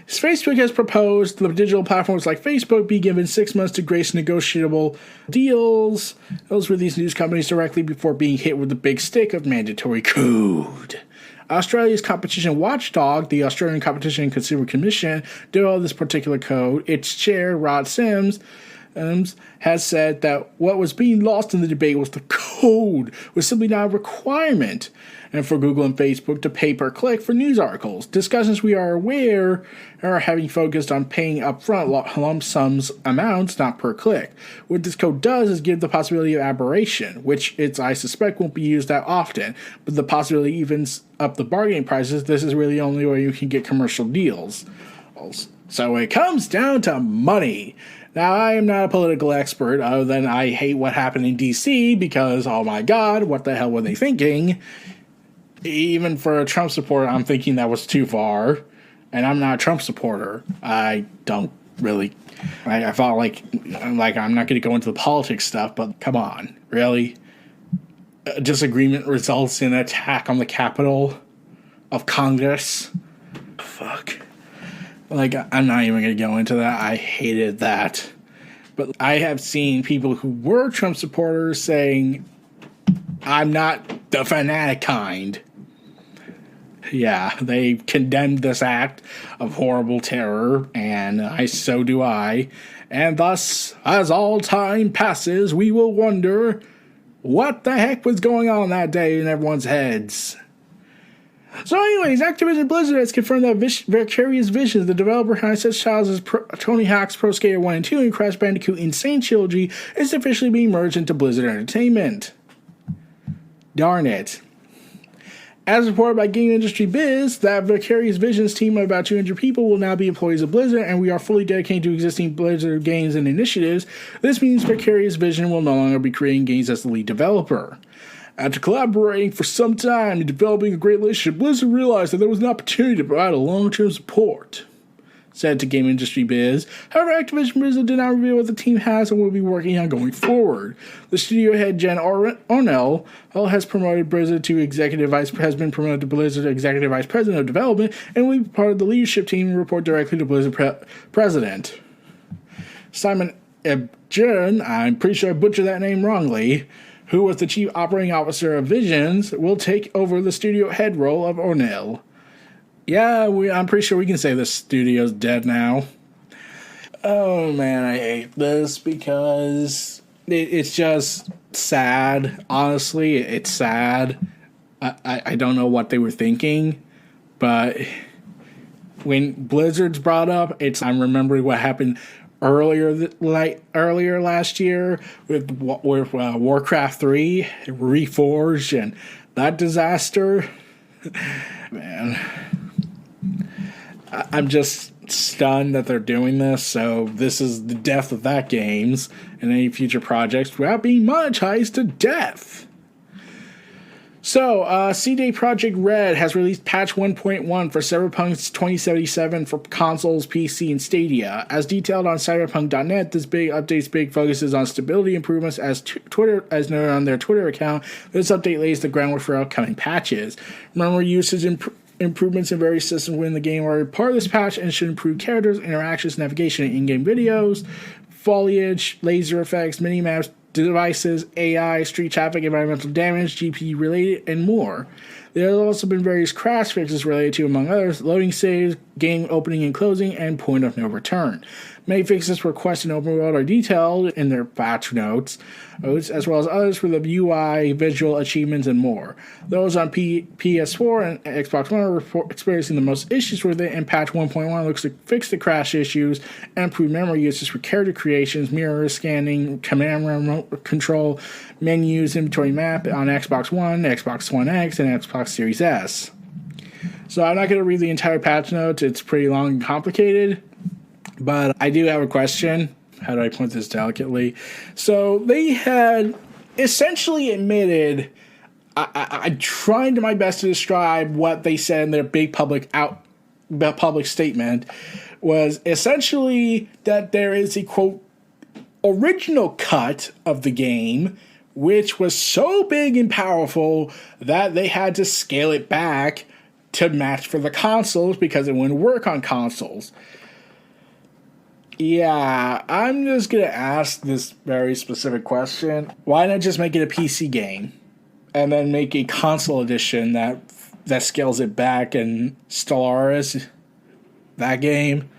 Facebook has proposed the digital platforms like Facebook be given 6 months to grace negotiable deals. Those with these news companies directly before being hit with the big stick of mandatory code. Australia's competition watchdog, the Australian Competition and Consumer Commission, developed this particular code. Its chair, Rod Sims, has said that what was being lost in the debate was the code was simply not a requirement, and for Google and Facebook to pay per click for news articles. Discussions we are aware are having focused on paying upfront lump sums amounts, not per click. What this code does is give the possibility of aberration, which I suspect won't be used that often, but the possibility evens up the bargaining prices. This is really the only way you can get commercial deals. So it comes down to money. Now, I am not a political expert, other than I hate what happened in DC because, oh my god, what the hell were they thinking? Even for a Trump supporter, I'm thinking that was too far, and I'm not a Trump supporter. I don't really. I felt like I'm not going to go into the politics stuff, but come on, really? A disagreement results in an attack on the Capitol of Congress? Fuck. I'm not even going to go into that. I hated that. But I have seen people who were Trump supporters saying, I'm not the fanatic kind. Yeah, they condemned this act of horrible terror, and so do I. And thus, as all time passes, we will wonder what the heck was going on that day in everyone's heads. So anyways, Activision Blizzard has confirmed that Vicarious Visions, the developer behind such titles as Tony Hawk's Pro Skater 1 and 2 and Crash Bandicoot Insane Trilogy, is officially being merged into Blizzard Entertainment. Darn it. As reported by Game Industry Biz, that Vicarious Visions team of about 200 people will now be employees of Blizzard, and we are fully dedicated to existing Blizzard games and initiatives. This means Vicarious Vision will no longer be creating games as the lead developer. After collaborating for some time and developing a great relationship, Blizzard realized that there was an opportunity to provide a long-term support, said to Game Industry Biz. However, Activision Blizzard did not reveal what the team has and will be working on going forward. The studio head Jen Ornell has been promoted to Blizzard executive vice president of development, and will be part of the leadership team and report directly to Blizzard president. Simon Ebjern, I'm pretty sure I butchered that name wrongly, who was the chief operating officer of Visions, will take over the studio head role of Ornell. Yeah, I'm pretty sure we can say the studio's dead now. Oh man, I hate this because it's just sad. Honestly, it's sad. I don't know what they were thinking, but when Blizzard's brought up, I'm remembering what happened earlier last year with Warcraft 3, Reforged, and that disaster. Man, I'm just stunned that they're doing this. So this is the death of that games and any future projects without being monetized to death. So, CD Projekt Red has released patch 1.1 for Cyberpunk 2077 for consoles, PC, and Stadia. As detailed on cyberpunk.net, this big update's big focuses on stability improvements as as noted on their Twitter account. This update lays the groundwork for upcoming patches. Memory usage improvements in various systems within the game are part of this patch and should improve characters, interactions, navigation, and in-game videos, foliage, laser effects, mini-maps, devices, AI, street traffic, environmental damage, GPU related, and more. There have also been various crash fixes related to, among others, loading saves, game opening and closing, and point of no return. Many fixes for Quest and Open World are detailed in their patch notes, as well as others for the UI, visual achievements, and more. Those on PS4 and Xbox One are experiencing the most issues with it, and patch 1.1 looks to fix the crash issues and improve memory usage for character creations, mirror scanning, command remote control, menus, inventory map on Xbox One, Xbox One X, and Xbox Series S. So I'm not going to read the entire patch notes. It's pretty long and complicated. But I do have a question. How do I put this delicately? So they had essentially admitted, I tried my best to describe what they said in their big public statement, was essentially that there is a, quote, original cut of the game, which was so big and powerful that they had to scale it back to match for the consoles because it wouldn't work on consoles. Yeah, I'm just going to ask this very specific question. Why not just make it a PC game and then make a console edition that scales it back? And Stellaris, that game,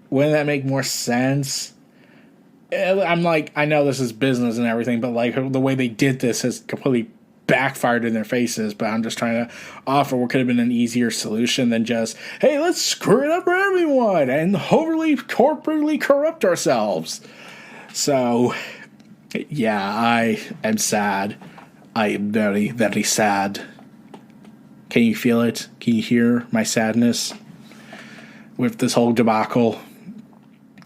wouldn't that make more sense? I'm like, I know this is business and everything, but like the way they did this has completely backfired in their faces. But I'm just trying to offer what could have been an easier solution than just, hey, let's screw it up for everyone and overly corporately corrupt ourselves. So, yeah, I am sad. I am very, very sad. Can you feel it? Can you hear my sadness with this whole debacle?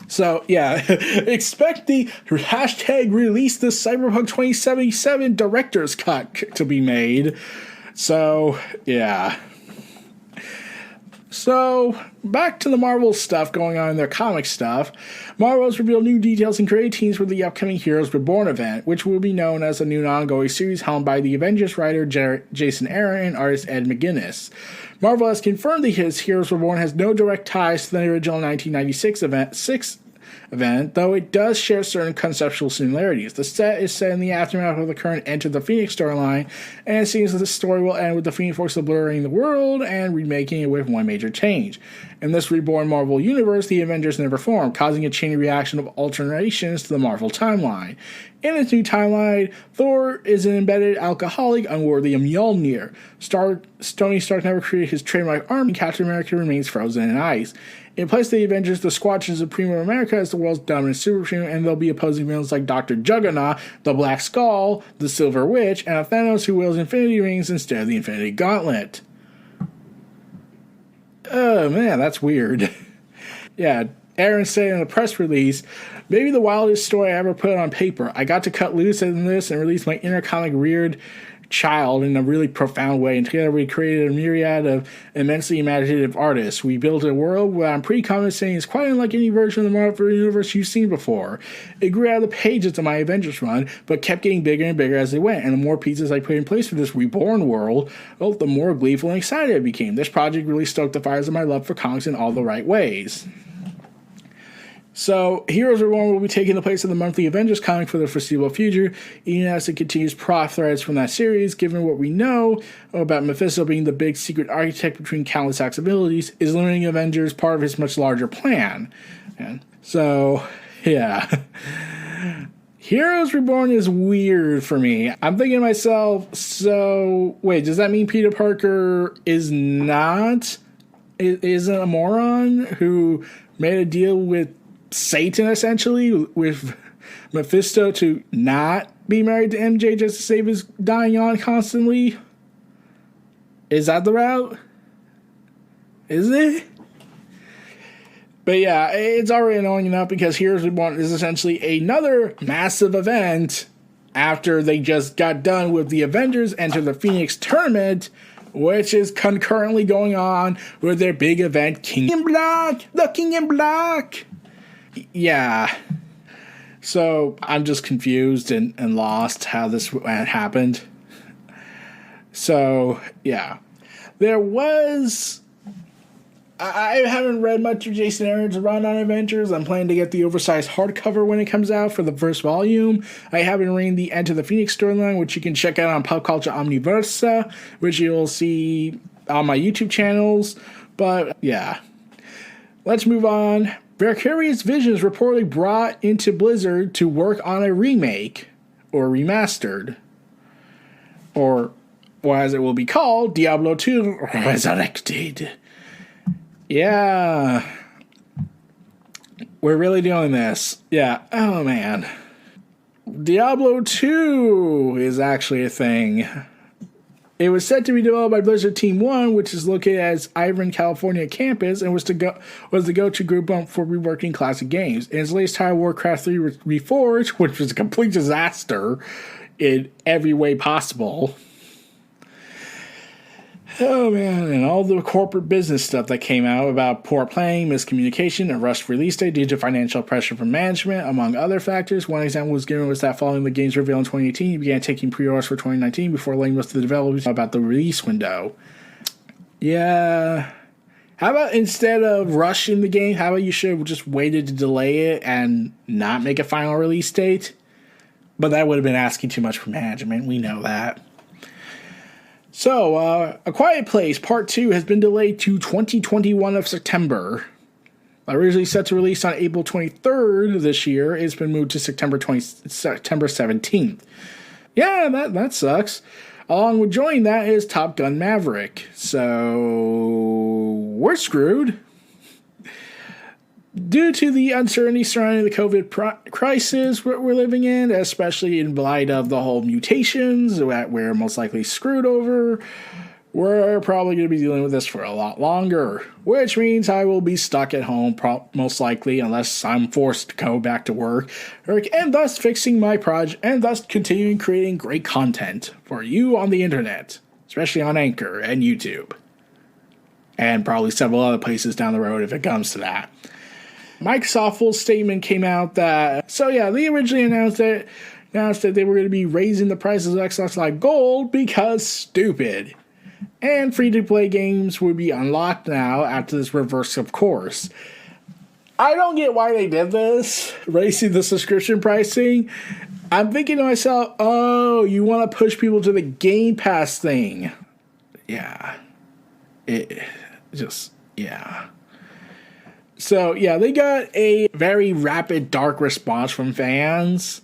So, yeah, expect the hashtag release the Cyberpunk 2077 director's cut to be made. So, yeah. So, back to the Marvel stuff going on in their comic stuff. Marvel has revealed new details and creative teams for the upcoming Heroes Reborn event, which will be known as a new ongoing series helmed by the Avengers writer Jason Aaron and artist Ed McGuinness. Marvel has confirmed that his Heroes Reborn has no direct ties to the original 1996 event, though it does share certain conceptual similarities. The set is set in the aftermath of the current Enter the Phoenix storyline, and it seems that the story will end with the Phoenix Force obliterating the world and remaking it with one major change. In this reborn Marvel universe, the Avengers never formed, causing a chain reaction of alternations to the Marvel timeline. In this new timeline, Thor is an embedded alcoholic unworthy of Mjolnir. Tony Stark never created his trademark army, and Captain America remains frozen in ice. In place of the Avengers, the Squadron Supreme of America is the world's dominant superhero, and they'll be opposing villains like Dr. Juggernaut, the Black Skull, the Silver Witch, and a Thanos who wields Infinity Rings instead of the Infinity Gauntlet. Oh man, that's weird. Yeah, Aaron said in a press release, maybe the wildest story I ever put on paper. I got to cut loose in this and release my inner comic weird child in a really profound way, and together we created a myriad of immensely imaginative artists. We built a world where I'm pretty confident saying is quite unlike any version of the Marvel Universe you've seen before. It grew out of the pages of my Avengers run, but kept getting bigger and bigger as they went, and the more pieces I put in place for this reborn world, well, the more gleeful and excited I became. This project really stoked the fires of my love for comics in all the right ways. So, Heroes Reborn will be taking the place of the monthly Avengers comic for the foreseeable future, even as it continues plot threads from that series. Given what we know about Mephisto being the big secret architect between countless acts abilities, is limiting Avengers part of his much larger plan. And so, yeah. Heroes Reborn is weird for me. I'm thinking to myself, so, wait, does that mean Peter Parker isn't a moron who made a deal with Satan, essentially, with Mephisto to not be married to MJ just to save his dying aunt constantly? Is that the route? Is it? But yeah, it's already annoying enough because Heroes Reborn is essentially another massive event after they just got done with the Avengers Enter the Phoenix tournament, which is concurrently going on with their big event, King in Black, the King in Black. Yeah. So I'm just confused and lost how this happened. So, yeah. There was... I haven't read much of Jason Aaron's run on Avengers. I'm planning to get the oversized hardcover when it comes out for the first volume. I haven't read the Enter the Phoenix storyline, which you can check out on Pop Culture Omniverse, which you'll see on my YouTube channels. But, yeah. Let's move on. Vicarious Visions reportedly brought into Blizzard to work on a remake, or remastered, or as it will be called, Diablo 2 Resurrected. Yeah. We're really doing this. Yeah. Oh, man. Diablo 2 is actually a thing. It was set to be developed by Blizzard Team 1, which is located at its Irvine, California campus, and was the go-to group for reworking classic games. In its latest title, Warcraft 3 Reforged, which was a complete disaster in every way possible. Oh, man, and all the corporate business stuff that came out about poor planning, miscommunication, and rushed release date due to financial pressure from management, among other factors. One example was given was that following the game's reveal in 2018, he began taking pre-orders for 2019 before letting most of the developers about the release window. Yeah. How about instead of rushing the game, how about you should have just waited to delay it and not make a final release date? But that would have been asking too much from management. We know that. So, A Quiet Place Part 2 has been delayed to 2021 of September. Originally set to release on April 23rd this year, it's been moved to September 17th. Yeah, that sucks. Along with joining that is Top Gun Maverick. So, we're screwed. Due to the uncertainty surrounding the COVID crisis we're living in, especially in light of the whole mutations that we're most likely screwed over, we're probably going to be dealing with this for a lot longer, which means I will be stuck at home most likely unless I'm forced to go back to work, and thus fixing my project, and thus continuing creating great content for you on the internet, especially on Anchor and YouTube, and probably several other places down the road if it comes to that. Microsoft's full statement came out that, they originally announced that they were going to be raising the prices of Xbox Live Gold because stupid. And free-to-play games would be unlocked now after this reverse of course. I don't get why they did this, raising the subscription pricing. I'm thinking to myself, oh, you want to push people to the Game Pass thing. Yeah. So, they got a very rapid, dark response from fans.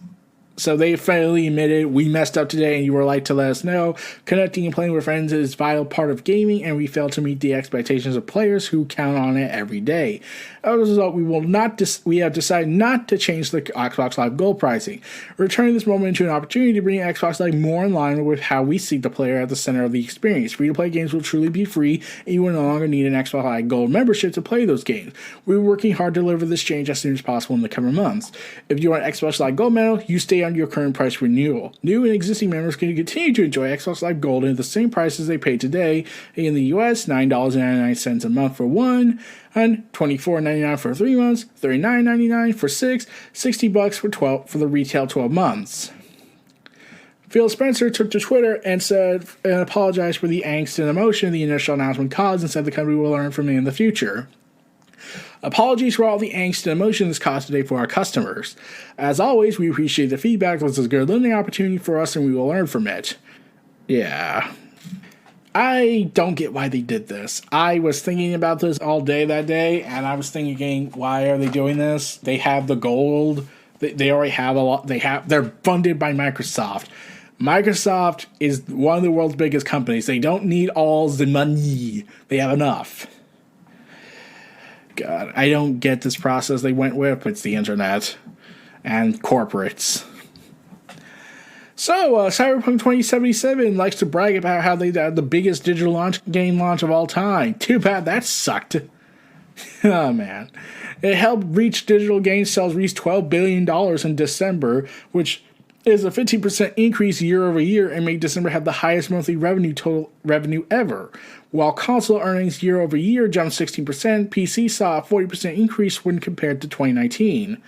So they finally admitted, we messed up today and you were like to let us know. Connecting and playing with friends is a vital part of gaming, and we failed to meet the expectations of players who count on it every day. As a result, we have decided not to change the Xbox Live Gold pricing, returning this moment into an opportunity to bring Xbox Live more in line with how we see the player at the center of the experience. Free-to-play games will truly be free, and you will no longer need an Xbox Live Gold membership to play those games. We're working hard to deliver this change as soon as possible in the coming months. If you are an Xbox Live Gold member, you stay on your current price renewal. New and existing members can continue to enjoy Xbox Live Gold at the same prices they pay today. In the US, $9.99 a month for one, and $24.99 for 3 months, $39.99 for 6, $60 for 12 for the retail 12 months. Phil Spencer took to Twitter and apologized for the angst and emotion the initial announcement caused, and said the company will learn from it in the future. Apologies for all the angst and emotion this caused today for our customers. As always, we appreciate the feedback. This is a good learning opportunity for us, and we will learn from it. Yeah. I don't get why they did this. I was thinking about this all day that day, and I was thinking, why are they doing this? They have the gold. They already have a lot. They're funded by Microsoft. Microsoft is one of the world's biggest companies. They don't need all the money. They have enough. God, I don't get this process they went with. It's the internet and corporates. So, Cyberpunk 2077 likes to brag about how they had the biggest digital game launch of all time. Too bad that sucked. Oh, man. It helped reach digital game sales reach $12 billion in December, which is a 15% increase year over year and made December have the highest monthly total revenue ever. While console earnings year over year jumped 16%, PC saw a 40% increase when compared to 2019.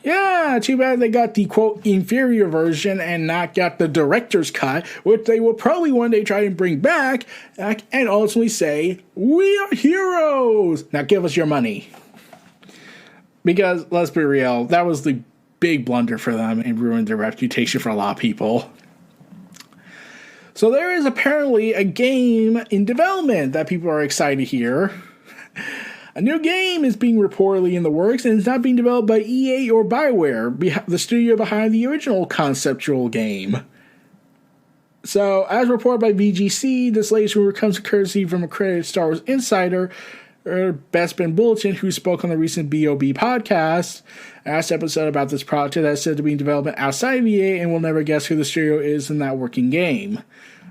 Yeah, too bad they got the quote inferior version and not got the director's cut, which they will probably one day try and bring back and ultimately say, "We are heroes! Now give us your money." Because, let's be real, that was the big blunder for them and ruined their reputation for a lot of people. So there is apparently a game in development that people are excited to hear. A new game is being reportedly in the works, and it's not being developed by EA or BioWare, the studio behind the original conceptual game. So, as reported by VGC, this latest rumor comes courtesy from a credited Star Wars insider, Best Ben Bulletin, who spoke on the recent BOB podcast, last episode about this project that is said to be in development outside of EA, and we'll never guess who the studio is in that working game.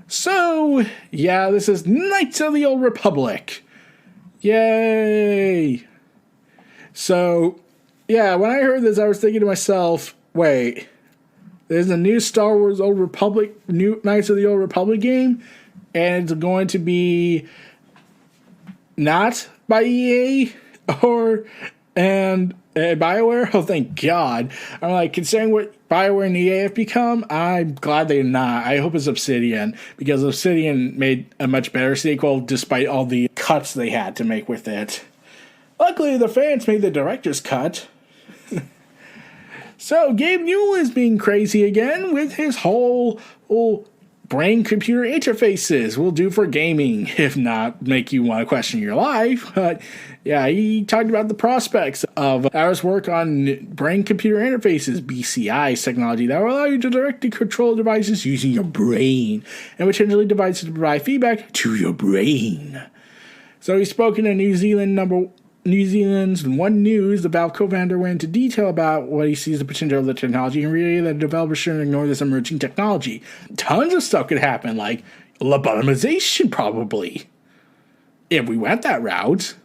So, yeah, this is Knights of the Old Republic. Yay! So, yeah, when I heard this, I was thinking to myself, wait, there's a new Star Wars Old Republic, new Knights of the Old Republic game, and it's going to be not by EA and BioWare? Oh, thank God. I'm like, considering what BioWare and EA have become, I'm glad they're not. I hope it's Obsidian, because Obsidian made a much better sequel despite all the cuts they had to make with it. Luckily, the fans made the director's cut. So, Gabe Newell is being crazy again with his whole brain-computer interfaces will do for gaming, if not make you want to question your life. But yeah, he talked about the prospects of hours work on brain-computer interfaces, BCI technology, that will allow you to directly control devices using your brain, and potentially devices to provide feedback to your brain. So he's spoken to New Zealand's One News. The Valve co-founder went into detail about what he sees the potential of the technology and reiterated that developers shouldn't ignore this emerging technology. Tons of stuff could happen, like lobotomization, probably, if we went that route.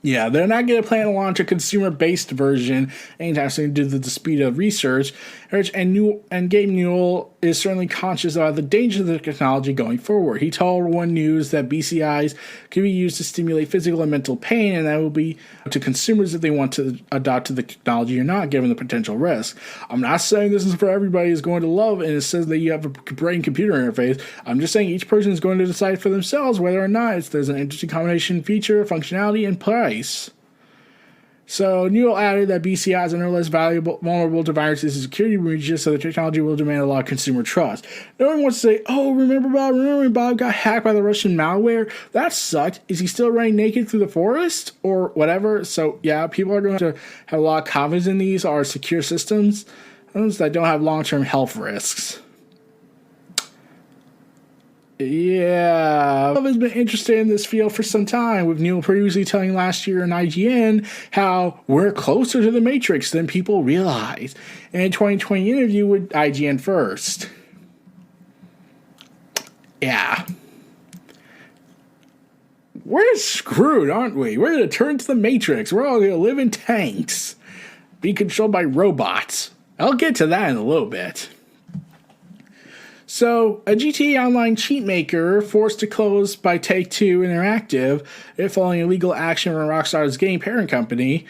Yeah, they're not going to plan to launch a consumer-based version anytime soon due to the speed of research. And Gabe Newell is certainly conscious of the dangers of the technology going forward. He told One News that BCIs can be used to stimulate physical and mental pain, and that will be up to consumers if they want to adopt the technology or not, given the potential risk. I'm not saying this is for everybody who's going to love, and it says that you have a brain-computer interface. I'm just saying each person is going to decide for themselves whether or not there's an interesting combination feature, functionality, and price. So Newell added that BCIs are no less vulnerable to viruses and security breaches, so the technology will demand a lot of consumer trust. No one wants to say, "Oh, remember when Bob got hacked by the Russian malware? That sucked. Is he still running naked through the forest?" Or whatever. So yeah, people are going to have a lot of confidence in these are secure systems that don't have long-term health risks. Yeah, I've been interested in this field for some time, with Newell previously telling last year in IGN how we're closer to the Matrix than people realize, in a 2020 interview with IGN First. Yeah. We're screwed, aren't we? We're going to turn to the Matrix. We're all going to live in tanks, be controlled by robots. I'll get to that in a little bit. So, a GTA Online cheat maker forced to close by Take-Two Interactive following illegal action from Rockstar's game parent company.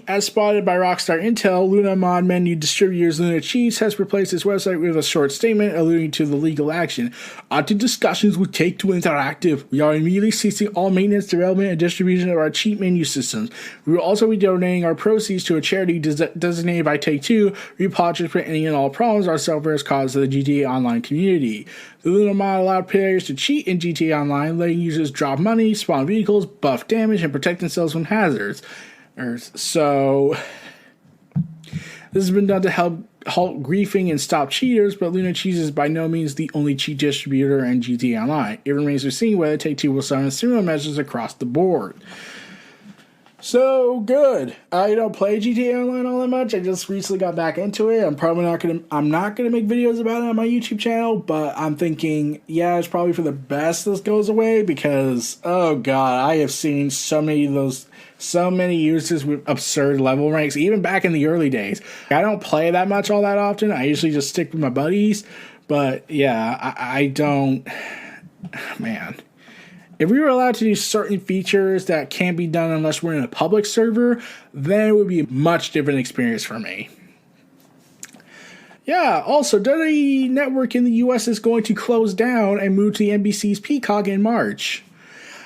As spotted by Rockstar Intel, Luna mod menu distributors Luna Cheats has replaced its website with a short statement alluding to the legal action. After discussions with Take-Two Interactive, we are immediately ceasing all maintenance, development, and distribution of our cheat menu systems. We will also be donating our proceeds to a charity designated by Take-Two, repatriating for any and all problems our software has caused to the GTA Online community. The Luna mod allowed players to cheat in GTA Online, letting users drop money, spawn vehicles, buff damage, and protect themselves from hazards. So, this has been done to help halt griefing and stop cheaters, but Luna Cheese is by no means the only cheat distributor in GTA Online. It remains to be seen whether Take-Two will sign similar measures across the board. So good. I don't play GTA Online all that much. I just recently got back into it. I'm not gonna make videos about it on my YouTube channel, but I'm thinking, yeah, it's probably for the best this goes away because, oh god, I have seen so many users with absurd level ranks, even back in the early days. I don't play that much all that often. I usually just stick with my buddies. But yeah, I don't, man. If we were allowed to do certain features that can't be done unless we're in a public server, then it would be a much different experience for me. Yeah, also, WWE Network in the US is going to close down and move to the NBC's Peacock in March.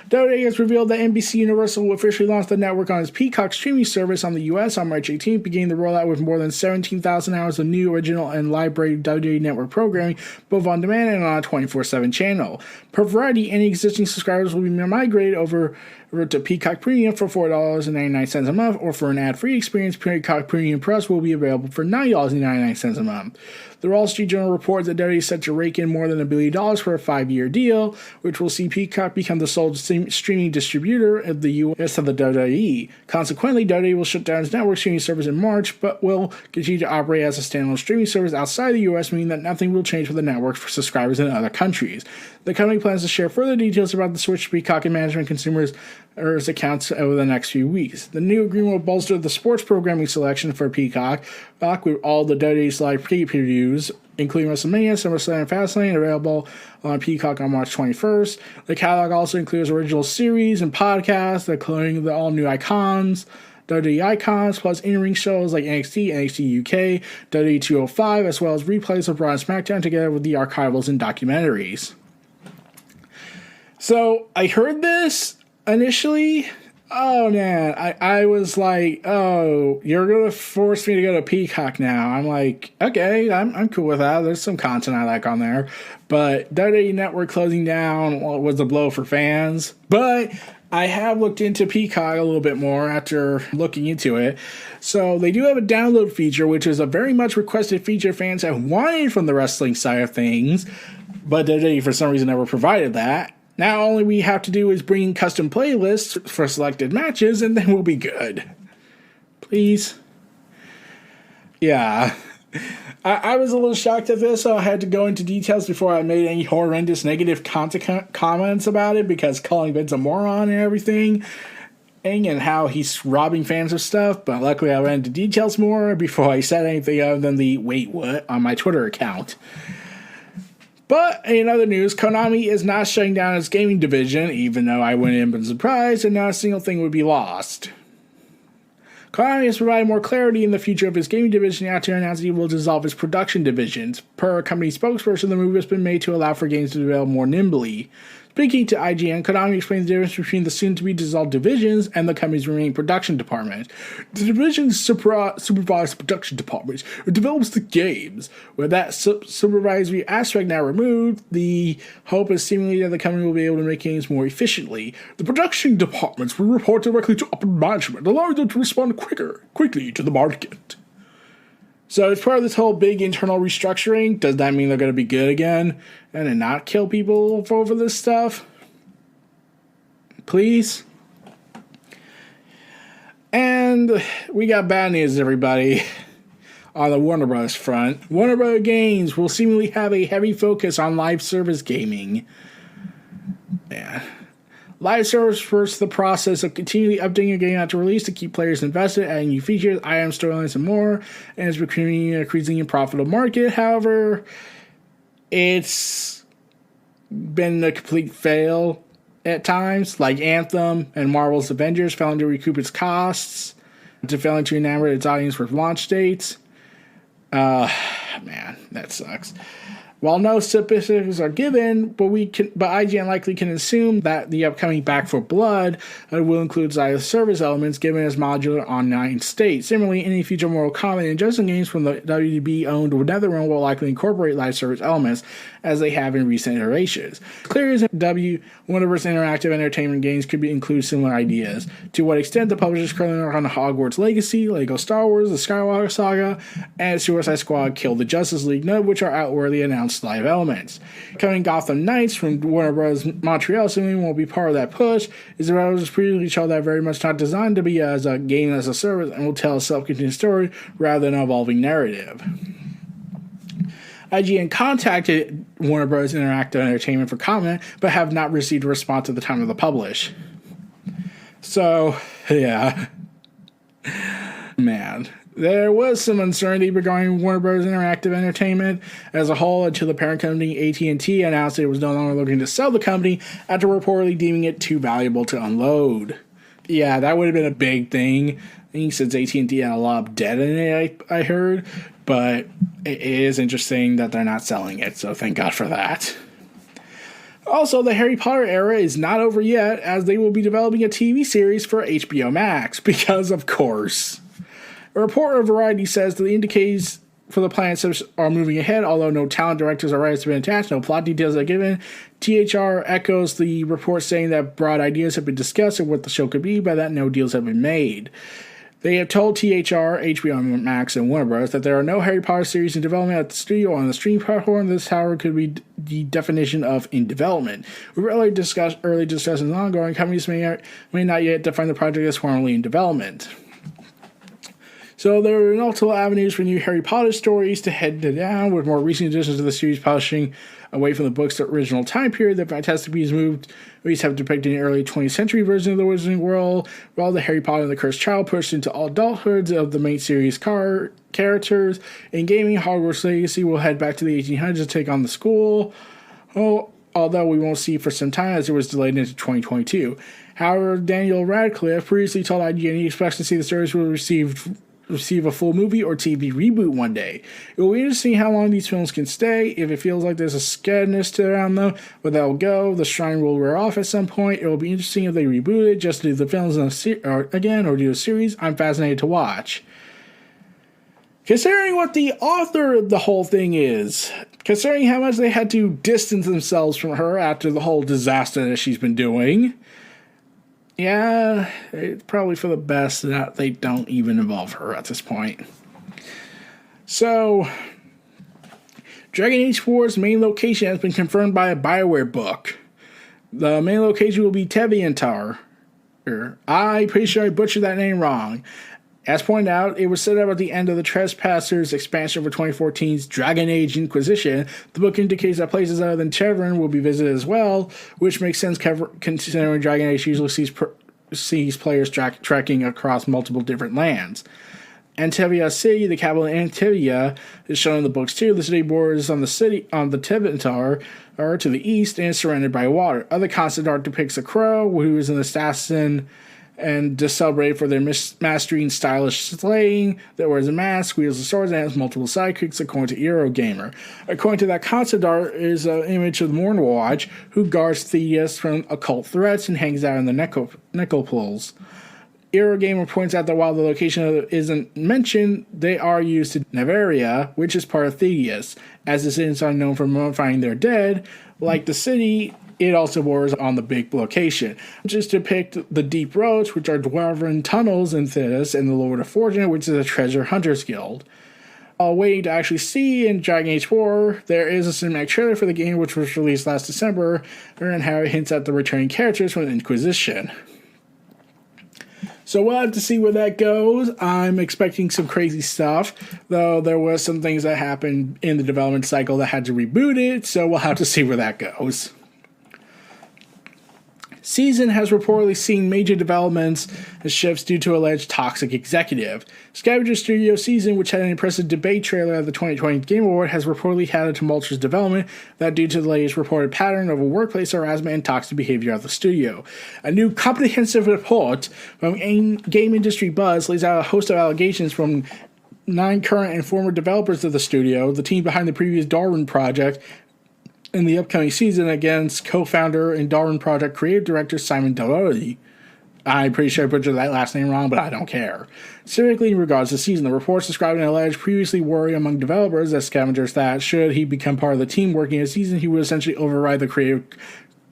WWE has revealed that NBC Universal will officially launch the network on its Peacock streaming service on the US on March 18th, beginning the rollout with more than 17,000 hours of new, original, and library WWE Network programming, both on demand and on a 24/7 channel. Per Variety, any existing subscribers will be migrated over to Peacock Premium for $4.99 a month, or for an ad-free experience, Peacock Premium Plus will be available for $9.99 a month. The Wall Street Journal reports that WWE is set to rake in more than $1 billion for a 5-year deal, which will see Peacock become the sole streaming distributor of the U.S. of the WWE. Consequently, WWE will shut down its network streaming service in March, but will continue to operate as a standalone streaming service outside the U.S., meaning that nothing will change for the network for subscribers in other countries. The company plans to share further details about the switch to Peacock and management consumers' accounts over the next few weeks. The new agreement will bolster the sports programming selection for Peacock, with all the WWE's live previews, including WrestleMania, SummerSlam, and Fastlane, available on Peacock on March 21st. The catalog also includes original series and podcasts, including the all-new icons, WWE Icons, plus in-ring shows like NXT, NXT UK, WWE 205, as well as replays of Raw and SmackDown, together with the archivals and documentaries. So, I heard this initially. Oh man, I was like, oh, you're gonna force me to go to Peacock now. I'm like, okay, I'm cool with that. There's some content I like on there. But WWE Network closing down was a blow for fans. But I have looked into Peacock a little bit more after looking into it. So they do have a download feature, which is a very much requested feature fans have wanted from the wrestling side of things. But WWE, for some reason, never provided that. Now all we have to do is bring custom playlists for selected matches, and then we'll be good. Please. Yeah. I was a little shocked at this, so I had to go into details before I made any horrendous negative comments about it, because calling Vince a moron and everything, and how he's robbing fans of stuff. But luckily I went into details more before I said anything other than the wait what on my Twitter account. But in other news, Konami is not shutting down its gaming division, even though I wouldn't have been surprised and not a single thing would be lost. Konami has provided more clarity in the future of its gaming division after announcing it will dissolve its production divisions. Per a company spokesperson, the move has been made to allow for games to develop more nimbly. Speaking to IGN, Konami explains the difference between the soon-to-be dissolved divisions and the company's remaining production department. The divisions supervise production departments and develops the games. With that supervisory aspect now removed, the hope is seemingly that the company will be able to make games more efficiently. The production departments will report directly to upper management, allowing them to respond quickly to the market. So it's part of this whole big internal restructuring. Does that mean they're going to be good again and then not kill people over this stuff? Please? And we got bad news, everybody, on the Warner Bros. Front. Warner Bros. Games will seemingly have a heavy focus on live service gaming. Yeah. Live service refers to the process of continually updating your game after release to keep players invested, adding new features, items, storylines, and more, and it's becoming an increasingly profitable market. However, it's been a complete fail at times, like Anthem and Marvel's Avengers failing to recoup its costs, to failing to enamor its audience with launch dates. Man, that sucks. While no specifics are given, but IGN likely can assume that the upcoming Back for Blood will include live service elements given as modular online state. Similarly, any future Mortal Kombat and Justin games from the WB-owned NetherRealm will likely incorporate live service elements, as they have in recent iterations. Clear as Universe Interactive Entertainment games could include similar ideas. To what extent the publishers currently work on Hogwarts Legacy, Lego Star Wars, The Skywalker Saga, and Suicide Squad Kill the Justice League, none of which are outwardly announced announced live elements. Coming Gotham Knights from Warner Bros. Montreal soon will be part of that push. Is developers previously showed that very much not designed to be as a game as a service and will tell a self-contained story rather than an evolving narrative. IGN contacted Warner Bros. Interactive Entertainment for comment, but have not received a response at the time of the publish. So, yeah. Man. There was some uncertainty regarding Warner Bros. Interactive Entertainment as a whole until the parent company AT&T announced it was no longer looking to sell the company after reportedly deeming it too valuable to unload. Yeah, that would have been a big thing. I think since AT&T had a lot of debt in it, I heard. But it is interesting that they're not selling it, so thank God for that. Also, the Harry Potter era is not over yet, as they will be developing a TV series for HBO Max, because of course. A report of Variety says that the indicators for the plans are moving ahead, although no talent directors or writers have been attached, no plot details are given. THR echoes the report saying that broad ideas have been discussed of what the show could be, but that no deals have been made. They have told THR, HBO Max, and Warner Bros. That there are no Harry Potter series in development at the studio or on the stream platform. This, however, could be the definition of in development. We've early discussions ongoing. Companies may not yet define the project as formally in development. So there are multiple avenues for new Harry Potter stories to head down, with more recent additions to the series publishing away from the book's original time period. The Fantastic Beasts movies have depicted an early 20th century version of the Wizarding World, while the Harry Potter and the Cursed Child pushed into all adulthoods of the main series characters. In gaming, Hogwarts Legacy will head back to the 1800s to take on the school, although we won't see for some time as it was delayed into 2022. However, Daniel Radcliffe previously told IGN he expects to see the series will receive a full movie or TV reboot one day. It will be interesting how long these films can stay. If it feels like there's a scaredness to around them, but they'll go. The shrine will wear off at some point. It will be interesting if they reboot it just to do the films again or do a series. I'm fascinated to watch. Considering what the author of the whole thing is, considering how much they had to distance themselves from her after the whole disaster that she's been doing, yeah, it's probably for the best that they don't even involve her at this point. So, Dragon Age 4's main location has been confirmed by a BioWare book. The main location will be Teviantar. I'm pretty sure I butchered that name wrong. As pointed out, it was set up at the end of the Trespassers expansion for 2014's Dragon Age Inquisition. The book indicates that places other than Tevern will be visited as well, which makes sense considering Dragon Age usually sees players trekking across multiple different lands. Antevia City, the capital of Antevia, is shown in the books too. The city borders on the Tevintar to the east and is surrounded by water. Other concept art depicts a crow who is an assassin and just celebrated for their mastery and stylish slaying, that wears a mask, wields the swords, and has multiple sidekicks, according to Eurogamer. According to that concept art is an image of the Mournwatch, who guards Theus from occult threats and hangs out in the necropools. Eurogamer points out that while the location isn't mentioned, they are used to Neveria, which is part of Theus, as the citizens are known for mummifying their dead. Like the city, it also borders on the big location, which is to depict the deep roads, which are dwarven tunnels in Theus, and the Lord of Fortune, which is a treasure hunters guild. Waiting to actually see in Dragon Age 4, there is a cinematic trailer for the game, which was released last December, and how it hints at the returning characters from the Inquisition. So we'll have to see where that goes. I'm expecting some crazy stuff, though there was some things that happened in the development cycle that had to reboot it, so we'll have to see where that goes. Season has reportedly seen major developments and shifts due to alleged toxic executive. Scavenger Studio Season, which had an impressive debate trailer at the 2020 Game Award, has reportedly had a tumultuous development that due to the latest reported pattern of workplace harassment and toxic behavior at the studio. A new comprehensive report from Game Industry Buzz lays out a host of allegations from 9 current and former developers of the studio, the team behind the previous Darwin project, in the upcoming season against co-founder and Darwin Project creative director Simon Delody. I'm pretty sure I butchered that last name wrong, but I don't care. Specifically in regards to the season, the reports describe an alleged previously worry among developers as scavengers that should he become part of the team working a season, he would essentially override the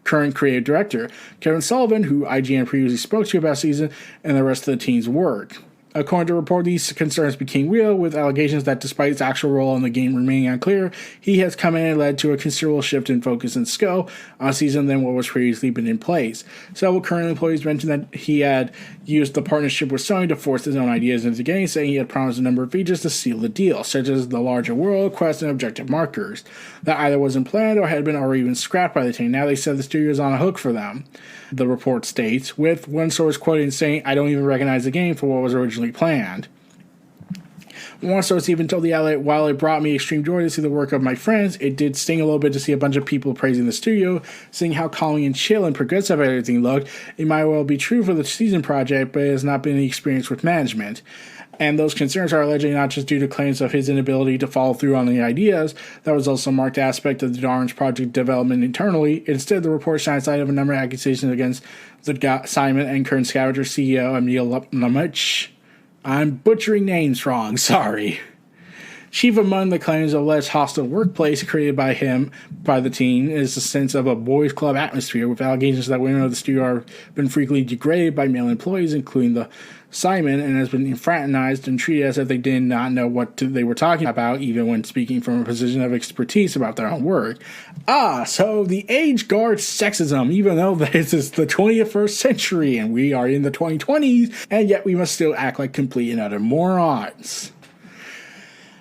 current creative director, Kevin Sullivan, who IGN previously spoke to about season, and the rest of the team's work. According to the report, these concerns became real, with allegations that despite his actual role in the game remaining unclear, he has come in and led to a considerable shift in focus and scope on season than what was previously been in place. Several current employees mentioned that he had used the partnership with Sony to force his own ideas into the game, saying he had promised a number of features to seal the deal, such as the larger world, quests, and objective markers, that either wasn't planned or had been already been scrapped by the team. Now they said the studio is on a hook for them, the report states, with one source quoted saying, "I don't even recognize the game for what was originally planned." One source even told the outlet, "While it brought me extreme joy to see the work of my friends, it did sting a little bit to see a bunch of people praising the studio, seeing how calming and chill and progressive everything looked. It might well be true for the season project, but it has not been the experience with management." And those concerns are allegedly not just due to claims of his inability to follow through on the ideas. That was also a marked aspect of the Orange project development internally. Instead, the report shines light of a number of accusations against the Simon and current Scavenger CEO, Nia Jax. I'm butchering names wrong, sorry. Chief among the claims of less hostile workplace created by the team is the sense of a boys' club atmosphere, with allegations that women of the studio have been frequently degraded by male employees, including the Simon, and has been fraternized and treated as if they did not know what they were talking about, even when speaking from a position of expertise about their own work. So the age guards sexism, even though this is the 21st century and we are in the 2020s, and yet we must still act like complete and utter morons.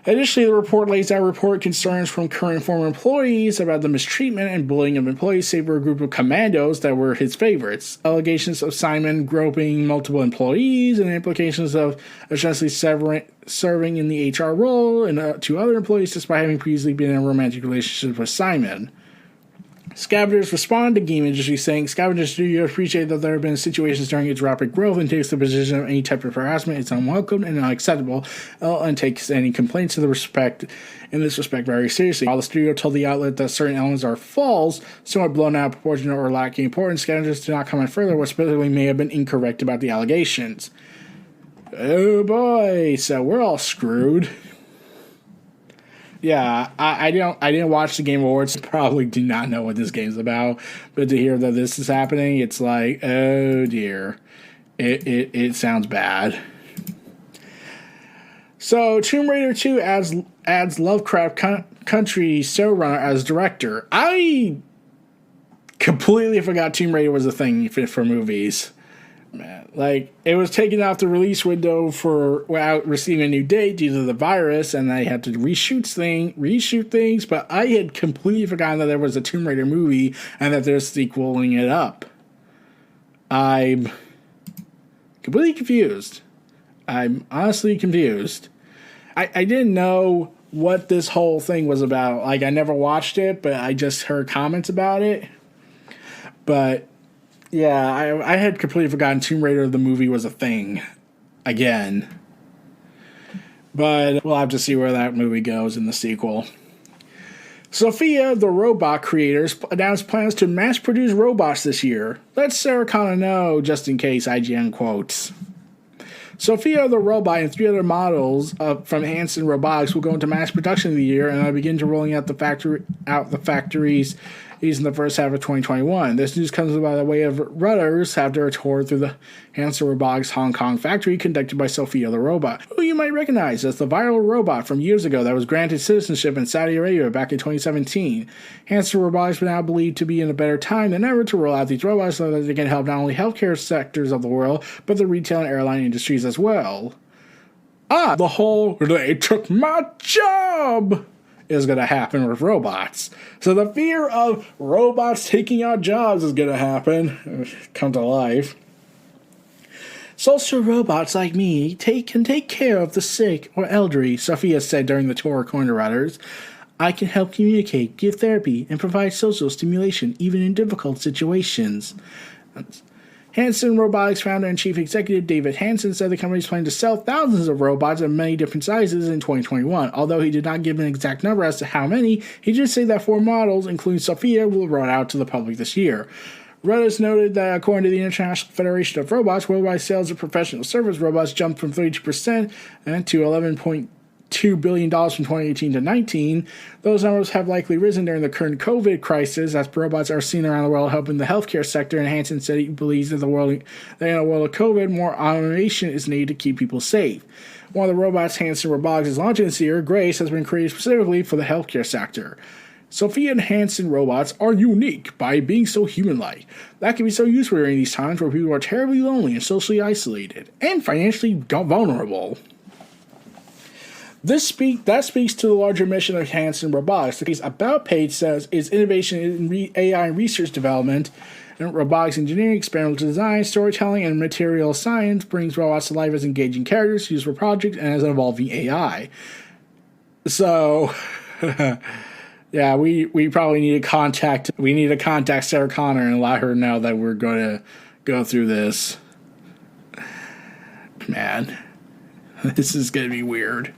Additionally, the report lays out concerns from current and former employees about the mistreatment and bullying of employees, save for a group of commandos that were his favorites. Allegations of Simon groping multiple employees and implications of essentially serving in the HR role and to other employees despite having previously been in a romantic relationship with Simon. Scavengers respond to game industry saying Scavenger Studio appreciate that there have been situations during its rapid growth and takes the position of any type of harassment is unwelcome and unacceptable, and takes any complaints in this respect very seriously. While the studio told the outlet that certain elements are false, somewhat blown out of proportion, or lacking importance, Scavengers do not comment further what specifically may have been incorrect about the allegations. Oh boy, so we're all screwed. Yeah, I didn't watch the Game Awards. Probably do not know what this game's about. But to hear that this is happening, it's like, oh dear, it sounds bad. So Tomb Raider 2 adds Lovecraft Country showrunner as director. I completely forgot Tomb Raider was a thing for movies. Man, like, it was taken off the release window without receiving a new date due to the virus, and they had to reshoot things, but I had completely forgotten that there was a Tomb Raider movie and that they're sequeling it up. I'm completely confused. I'm honestly confused. I didn't know what this whole thing was about. Like, I never watched it, but I just heard comments about it. But yeah, I had completely forgotten Tomb Raider the movie was a thing again. But we'll have to see where that movie goes in the sequel. Sophia the Robot creators announced plans to mass-produce robots this year. Let Sarah Connor know, just in case, IGN quotes. Sophia the Robot and 3 other models from Hanson Robotics will go into mass production of the year and begin to rolling out the factories in the first half of 2021. This news comes by the way of Reuters after a tour through the Hanson Robotics Hong Kong factory conducted by Sophia the Robot, who you might recognize as the viral robot from years ago that was granted citizenship in Saudi Arabia back in 2017. Hanson Robotics are now believed to be in a better time than ever to roll out these robots so that they can help not only healthcare sectors of the world, but the retail and airline industries as well. The whole "they took my job" is going to happen with robots. So the fear of robots taking our jobs is going to happen. Come to life. Social robots like me can take care of the sick or elderly, Sophia said during the tour according to Reuters. I can help communicate, give therapy, and provide social stimulation even in difficult situations. Hanson Robotics founder and chief executive David Hanson said the company is planning to sell thousands of robots of many different sizes in 2021. Although he did not give an exact number as to how many, he did say that 4 models, including Sophia, will roll out to the public this year. Reuters noted that according to the International Federation of Robots, worldwide sales of professional service robots jumped from 32% to $2 billion from 2018 to 19, those numbers have likely risen during the current COVID crisis as robots are seen around the world helping the healthcare sector. And Hansen said he believes that in a world of COVID, more automation is needed to keep people safe. One of the robots Hansen Robotics is launching this year, Grace, has been created specifically for the healthcare sector. Sophia and Hansen robots are unique by being so human-like. That can be so useful during these times where people are terribly lonely and socially isolated and financially vulnerable. That speaks to the larger mission of Hansen Robotics. The case about page says its innovation in AI research development and robotics engineering, experimental design, storytelling, and material science brings robots to life as engaging characters, used for projects, and as an evolving AI. So, yeah, we probably need to contact Sarah Connor and let her know that we're going to go through this. Man, this is going to be weird.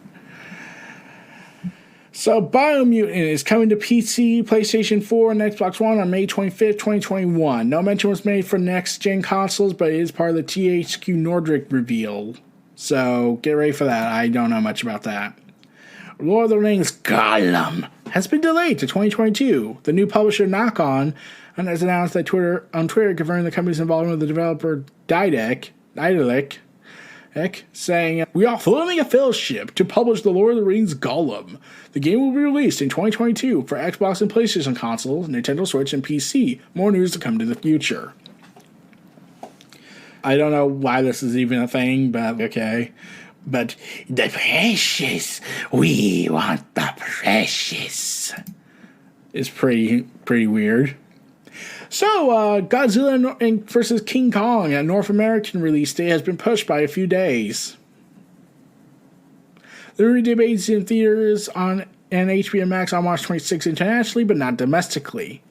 So, Biomutant is coming to PC, PlayStation 4, and Xbox One on May 25th, 2021. No mention was made for next-gen consoles, but it is part of the THQ Nordic reveal. So, get ready for that. I don't know much about that. Lord of the Rings Gollum has been delayed to 2022. The new publisher Knock-On has announced that on Twitter confirming the company's involvement with the developer Daedalic, saying, "We are forming a fellowship to publish The Lord of the Rings Gollum. The game will be released in 2022 for Xbox and PlayStation consoles, Nintendo Switch, and PC. More news to come to the future." I don't know why this is even a thing, but okay. But the precious, we want the precious. It's pretty weird. So, Godzilla vs. King Kong, a North American release date, has been pushed by a few days. The movie debuts in theaters and HBO Max on March 26 internationally, but not domestically.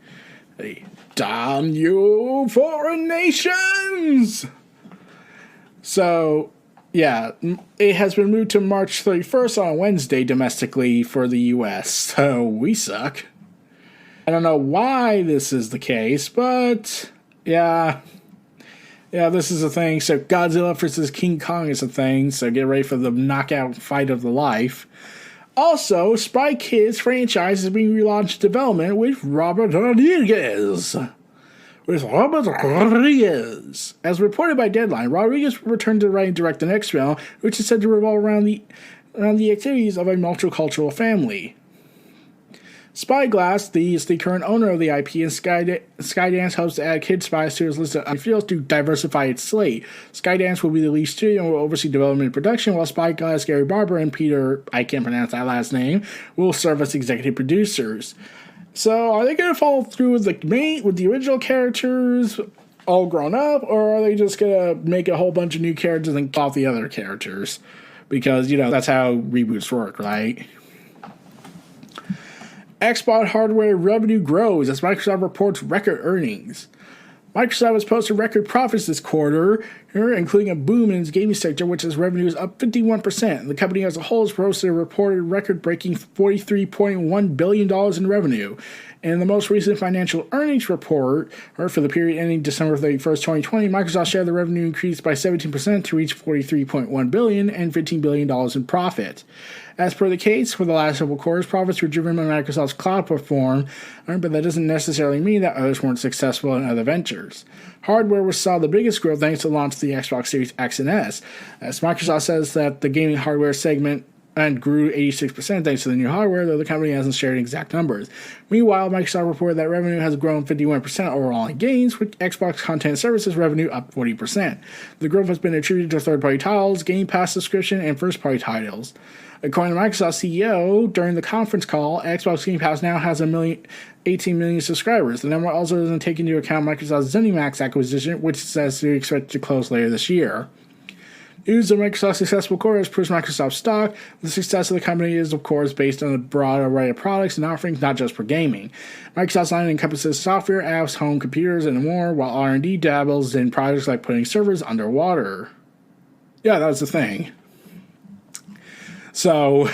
Damn you, foreign nations! So, yeah, it has been moved to March 31st on Wednesday domestically for the US, so we suck. I don't know why this is the case, but yeah, this is a thing. So Godzilla vs. King Kong is a thing, so get ready for the knockout fight of the life. Also, Spy Kids franchise is being relaunched development with Robert Rodriguez. As reported by Deadline, Rodriguez returned to write and direct the next film, which is said to revolve around the activities of a multicultural family. Spyglass, is the current owner of the IP, and Skydance hopes to add kid spies to its list of fields to diversify its slate. Skydance will be the lead studio and will oversee development and production, while Spyglass, Gary Barber, and Peter, I can't pronounce that last name, will serve as executive producers. So, are they going to follow through with the original characters all grown up, or are they just going to make a whole bunch of new characters and kill off the other characters? Because, that's how reboots work, right? Xbox hardware revenue grows as Microsoft reports record earnings. Microsoft has posted record profits this quarter, including a boom in its gaming sector, which has revenues up 51%. The company as a whole has posted a reported record-breaking $43.1 billion in revenue. In the most recent financial earnings report, for the period ending December 31st, 2020, Microsoft's share of the revenue increased by 17% to reach $43.1 billion and $15 billion in profit. As per the case, for the last several quarters, profits were driven by Microsoft's cloud platform, but that doesn't necessarily mean that others weren't successful in other ventures. Hardware saw the biggest growth thanks to the launch of the Xbox Series X and S, as Microsoft says that the gaming hardware segment grew 86% thanks to the new hardware, though the company hasn't shared exact numbers. Meanwhile, Microsoft reported that revenue has grown 51% overall in games, with Xbox Content Services revenue up 40%. The growth has been attributed to third-party titles, Game Pass subscription, and first-party titles. According to Microsoft's CEO, during the conference call, Xbox Game Pass now has 18 million subscribers. The number also doesn't take into account Microsoft's ZeniMax acquisition, which says to be expected to close later this year. News of Microsoft's successful quarter has pushed Microsoft stock. The success of the company is, of course, based on a broad array of products and offerings, not just for gaming. Microsoft's line encompasses software, apps, home computers, and more, while R&D dabbles in projects like putting servers underwater. Yeah, that was the thing. So,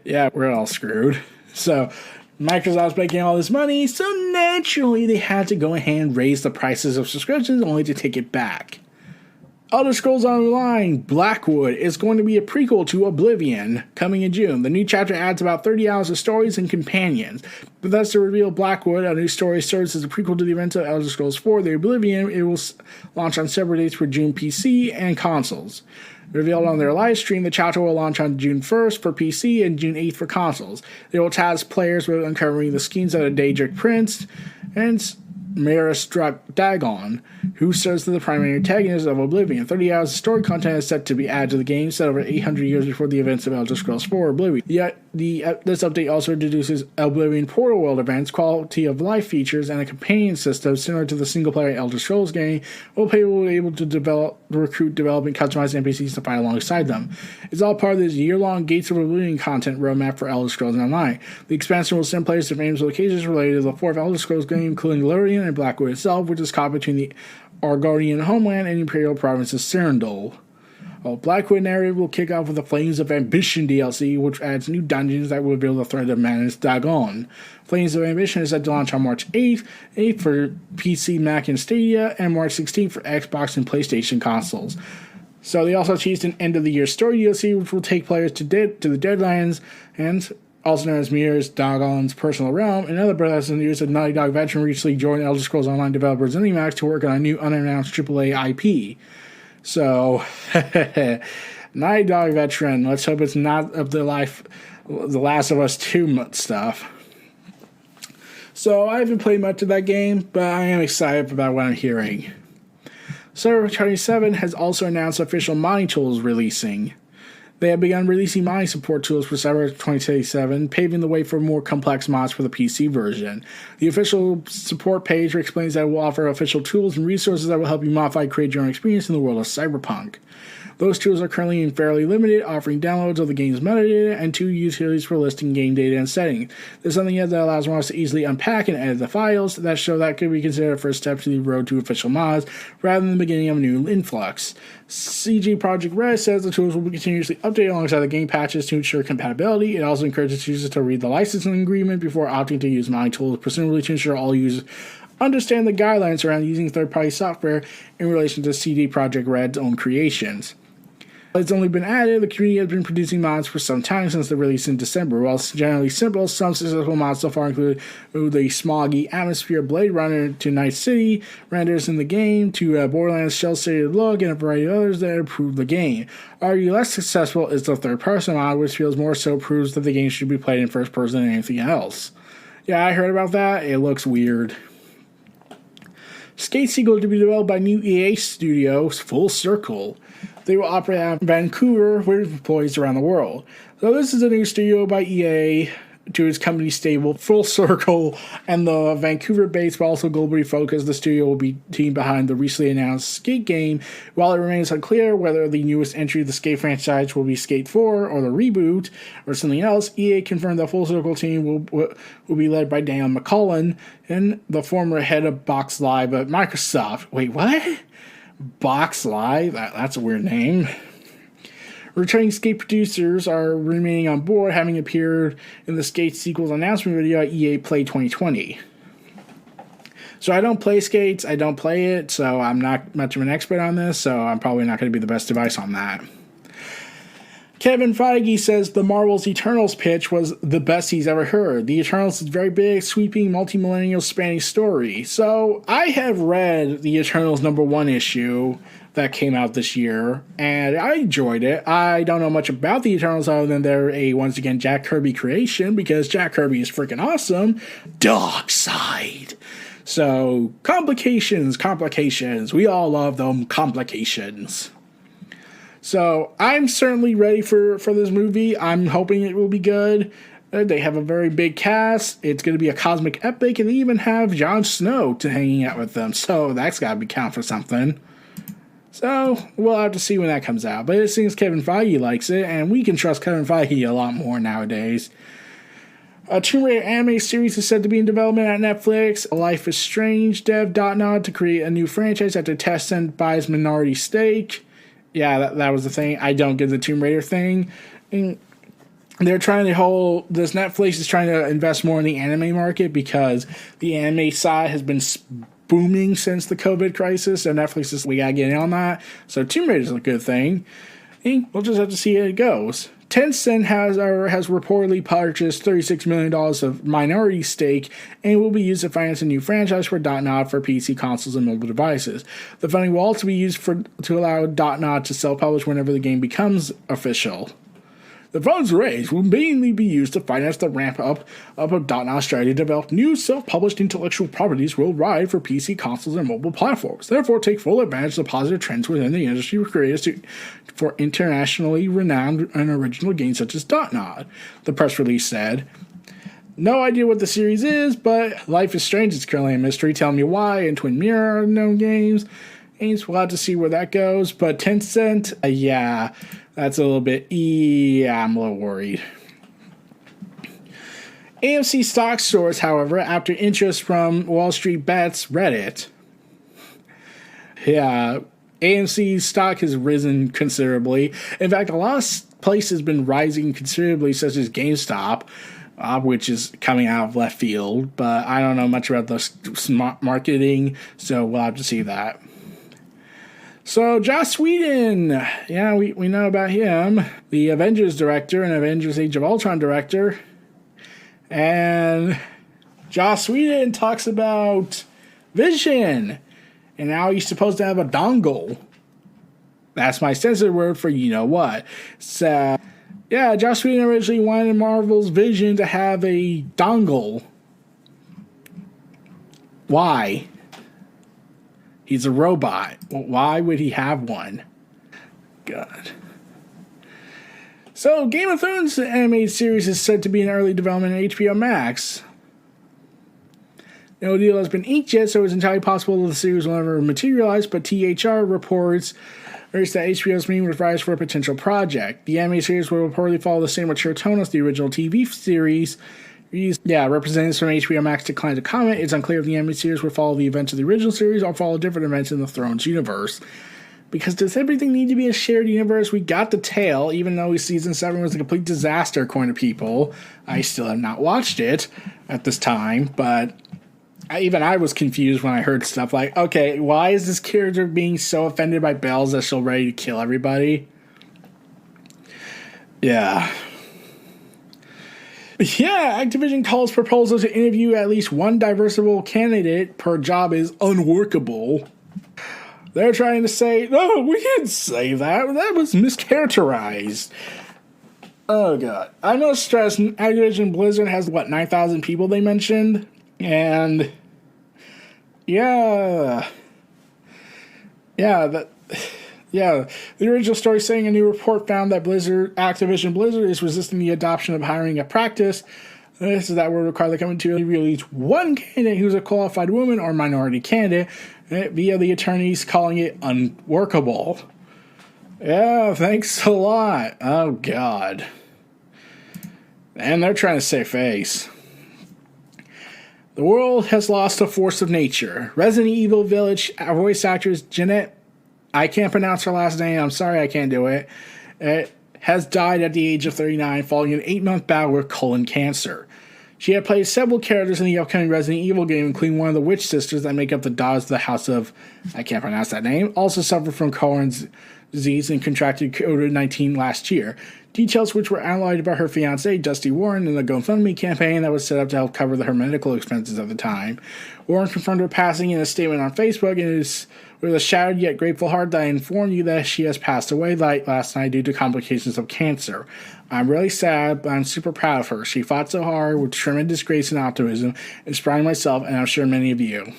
yeah, we're all screwed. So, Microsoft's making all this money, so naturally they had to go ahead and raise the prices of subscriptions only to take it back. Elder Scrolls Online Blackwood is going to be a prequel to Oblivion, coming in June. The new chapter adds about 30 hours of stories and companions. Bethesda revealed Blackwood, a new story, serves as a prequel to the events of Elder Scrolls 4, The Oblivion. It will launch on separate dates for June PC and consoles. Revealed on their live stream, the chapter will launch on June 1st for PC and June 8th for consoles. They will task players with uncovering the schemes of the Daedric Prince and Maris Dagon, who serves as the primary antagonist of Oblivion. 30 hours of story content is set to be added to the game, set over 800 years before the events of Elder Scrolls 4 Oblivion. Yet, this update also introduces Oblivion Portal World events, quality of life features, and a companion system similar to the single-player Elder Scrolls game, while players will be able to recruit, develop, and customize NPCs to fight alongside them. It's all part of this year-long Gates of Oblivion content roadmap for Elder Scrolls Online. The expansion will send players to famous locations related to the fourth Elder Scrolls game, including Lurien and Blackwood itself, which is caught between the Argonian homeland and Imperial province of Cyrindol. Blackwood narrative will kick off with the Flames of Ambition DLC, which adds new dungeons that will reveal the threat of Manus Dagon. Flames of Ambition is set to launch on March 8th for PC, Mac, and Stadia, and March 16th for Xbox and PlayStation consoles. So they also teased an end-of-the-year story DLC, which will take players to the Deadlands, and also known as Mir's Dagon's personal realm. In other Bethesda news, a Naughty Dog veteran recently joined Elder Scrolls Online developer ZeniMax to work on a new unannounced AAA IP. So, Naughty Dog veteran, let's hope it's not of the Last of Us 2 stuff. So, I haven't played much of that game, but I am excited about what I'm hearing. Server 27 has also announced official modding tools releasing. They have begun releasing modding support tools for Cyber 2077, paving the way for more complex mods for the PC version. The official support page explains that it will offer official tools and resources that will help you modify and create your own experience in the world of Cyberpunk. Those tools are currently fairly limited, offering downloads of the game's metadata and 2 utilities for listing game data and settings. There's something that allows mods to easily unpack and edit the files that show that could be considered a first step to the road to official mods, rather than the beginning of a new influx. CG Projekt Red says the tools will be continuously updated alongside the game patches to ensure compatibility. It also encourages users to read the licensing agreement before opting to use modding tools, presumably to ensure all users understand the guidelines around using third-party software in relation to CD Projekt Red's own creations. It's only been added, the community has been producing mods for some time since the release in December. While generally simple, some successful mods so far include the smoggy atmosphere Blade Runner to Night City renders in the game, to Borderlands shell-shaded look, and a variety of others that improve the game. Arguably less successful is the third-person mod, which feels more so proves that the game should be played in first person than anything else. Yeah, I heard about that. It looks weird. Skate sequel to be developed by new EA studio, Full Circle. They will operate out of Vancouver with employees around the world. So this is a new studio by EA to its company stable, Full Circle, and the Vancouver-based but also globally focused. The studio will be team behind the recently announced Skate game. While it remains unclear whether the newest entry of the Skate franchise will be Skate 4 or the reboot or something else, EA confirmed the Full Circle team will be led by Daniel McCullen and the former head of Box Live at Microsoft. Wait, what? Box Live? That's a weird name. Returning Skate producers are remaining on board, having appeared in the Skate sequel's announcement video at EA Play 2020. So I don't play Skates, I don't play it, so I'm not much of an expert on this, so I'm probably not going to be the best advice on that. Kevin Feige says the Marvel's Eternals pitch was the best he's ever heard. The Eternals is a very big, sweeping, multi-millennial spanning story. So I have read the Eternals #1 issue that came out this year, and I enjoyed it. I don't know much about the Eternals other than they're a, once again, Jack Kirby creation, because Jack Kirby is freaking awesome. Dark Side. So, complications. We all love them complications. So, I'm certainly ready for this movie. I'm hoping it will be good. They have a very big cast. It's going to be a cosmic epic, and they even have Jon Snow to hanging out with them. So, that's got to be count for something. So, we'll have to see when that comes out. But it seems Kevin Feige likes it, and we can trust Kevin Feige a lot more nowadays. A Tomb Raider anime series is said to be in development at Netflix. Life is Strange dev Dotnod to create a new franchise after Tencent buys minority stake. Yeah, that was the thing. I don't get the Tomb Raider thing. And they're trying to Netflix is trying to invest more in the anime market because the anime side has been booming since the COVID crisis, and Netflix is, we gotta get in on that. So Tomb Raider is a good thing. And we'll just have to see how it goes. Tencent has reportedly purchased $36 million of minority stake and will be used to finance a new franchise for .NOD for PC consoles and mobile devices. The funding will also be used to allow .NOD to self-publish whenever the game becomes official. The funds raised will mainly be used to finance the ramp-up of .NOD's strategy to develop new self-published intellectual properties worldwide for PC consoles and mobile platforms. Therefore, take full advantage of the positive trends within the industry for creators for internationally renowned and original games such as .NOD. The press release said, "No idea what the series is, but Life is Strange is currently a mystery. Tell Me Why and Twin Mirror are known games. We'll have to see where that goes. But Tencent, yeah, that's a little bit, I'm a little worried." AMC stock soars, however, after interest from Wall Street Bets Reddit. Yeah, AMC's stock has risen considerably. In fact, a lot of places have been rising considerably, such as GameStop, which is coming out of left field. But I don't know much about the smart marketing, so we'll have to see that. So, Joss Whedon, yeah, we know about him, the Avengers director and Avengers Age of Ultron director. And Joss Whedon talks about Vision, and now he's supposed to have a dongle. That's my censored word for you know what. So, yeah, Joss Whedon originally wanted Marvel's Vision to have a dongle. Why? He's a robot. Why would he have one? God. So, Game of Thrones animated series is said to be in early development on HBO Max. No deal has been inked yet, so it's entirely possible that the series will never materialize, but THR reports that HBO is meeting with writers for a potential project. The animated series will reportedly follow the same mature tone as the original TV series. Representatives from HBO Max declined to comment. It's unclear if the animated series will follow the events of the original series or follow different events in the Thrones universe. Because does everything need to be a shared universe? We got the tale, even though season 7 was a complete disaster according to people. I still have not watched it at this time, but I was confused when I heard stuff like, okay, why is this character being so offended by bells that she'll ready to kill everybody? Yeah. Yeah, Activision calls proposals to interview at least one diversible candidate per job is unworkable. They're trying to say, no, we didn't say that. That was mischaracterized. Oh, God. I must stress, Activision Blizzard has, 9,000 people they mentioned? And, yeah. The original story saying a new report found that Activision Blizzard is resisting the adoption of hiring a practice. This is that would require the company to release one candidate who's a qualified woman or minority candidate via the attorneys calling it unworkable. Yeah, thanks a lot. Oh, God. And they're trying to save face. The world has lost a force of nature. Resident Evil Village voice actress Jeanette, I can't pronounce her last name, I'm sorry I can't do it, has died at the age of 39 following an 8-month battle with colon cancer. She had played several characters in the upcoming Resident Evil game, including one of the witch sisters that make up the daughters of the House of, I can't pronounce that name, also suffered from Crohn's disease and contracted COVID-19 last year. Details which were analyzed by her fiancé, Dusty Warren, in the GoFundMe campaign that was set up to help cover her medical expenses at the time. Warren confirmed her passing in a statement on Facebook, and it is with a shattered yet grateful heart that I inform you that she has passed away last night due to complications of cancer. I'm really sad, but I'm super proud of her. She fought so hard with tremendous grace and optimism, inspiring myself and I'm sure many of you.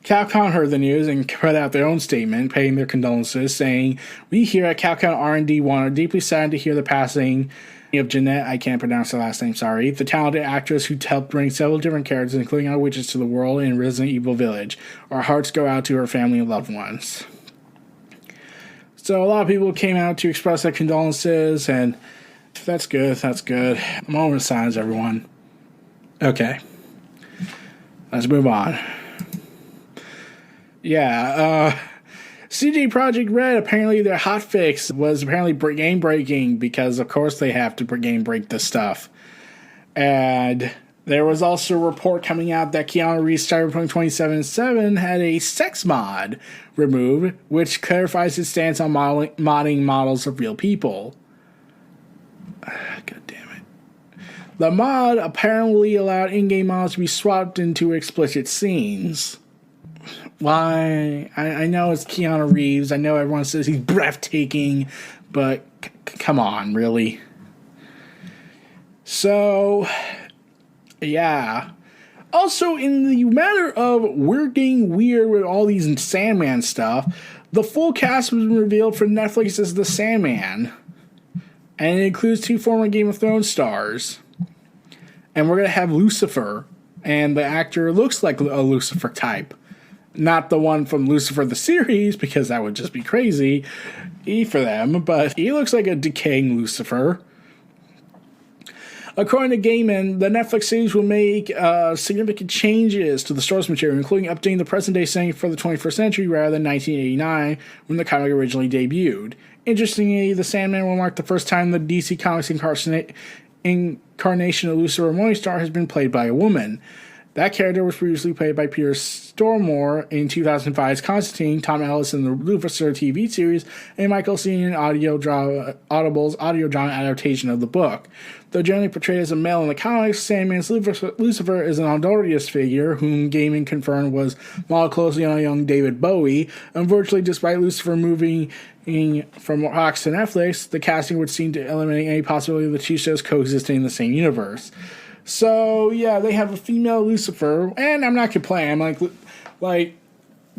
Capcom heard the news and put out their own statement, paying their condolences, saying, "We here at Capcom R&D 1 are deeply saddened to hear the passing of Jeanette, I can't pronounce her last name, sorry, the talented actress who helped bring several different characters, including our witches, to the world in Resident Evil Village. Our hearts go out to her family and loved ones." So a lot of people came out to express their condolences, and that's good, that's good. A moment of silence, everyone. Okay. Let's move on. Yeah, CD Projekt Red, apparently their hotfix was apparently game breaking because of course they have to game break this stuff. And There was also a report coming out that Keanu Reeves' Cyberpunk 2077 had a sex mod removed, which clarifies his stance on modding models of real people. God damn it. The mod apparently allowed in-game models to be swapped into explicit scenes. Why? I know it's Keanu Reeves. I know everyone says he's breathtaking, but come on, really? So, yeah. Also, in the matter of we're getting weird with all these Sandman stuff, the full cast was revealed for Netflix as The Sandman. And it includes 2 former Game of Thrones stars. And we're going to have Lucifer. And the actor looks like a Lucifer type. Not the one from Lucifer the series, because that would just be crazy for them. But he looks like a decaying Lucifer. According to Gaiman, the Netflix series will make significant changes to the source material, including updating the present-day setting for the 21st century rather than 1989, when the comic originally debuted. Interestingly, The Sandman will mark the first time the DC Comics incarnation of Lucifer Morningstar has been played by a woman. That character was previously played by Peter Stormare in 2005's Constantine, Tom Ellis in the Lucifer TV series, and Michael Cine in Audible's audio drama adaptation of the book. Though generally portrayed as a male in the comics, Sandman's Lucifer is an audacious figure, whom Gaiman confirmed was modeled closely on a young David Bowie. Unfortunately, despite Lucifer moving from Fox to Netflix, the casting would seem to eliminate any possibility of the 2 shows coexisting in the same universe. So, yeah, they have a female Lucifer, and I'm not complaining. I'm like,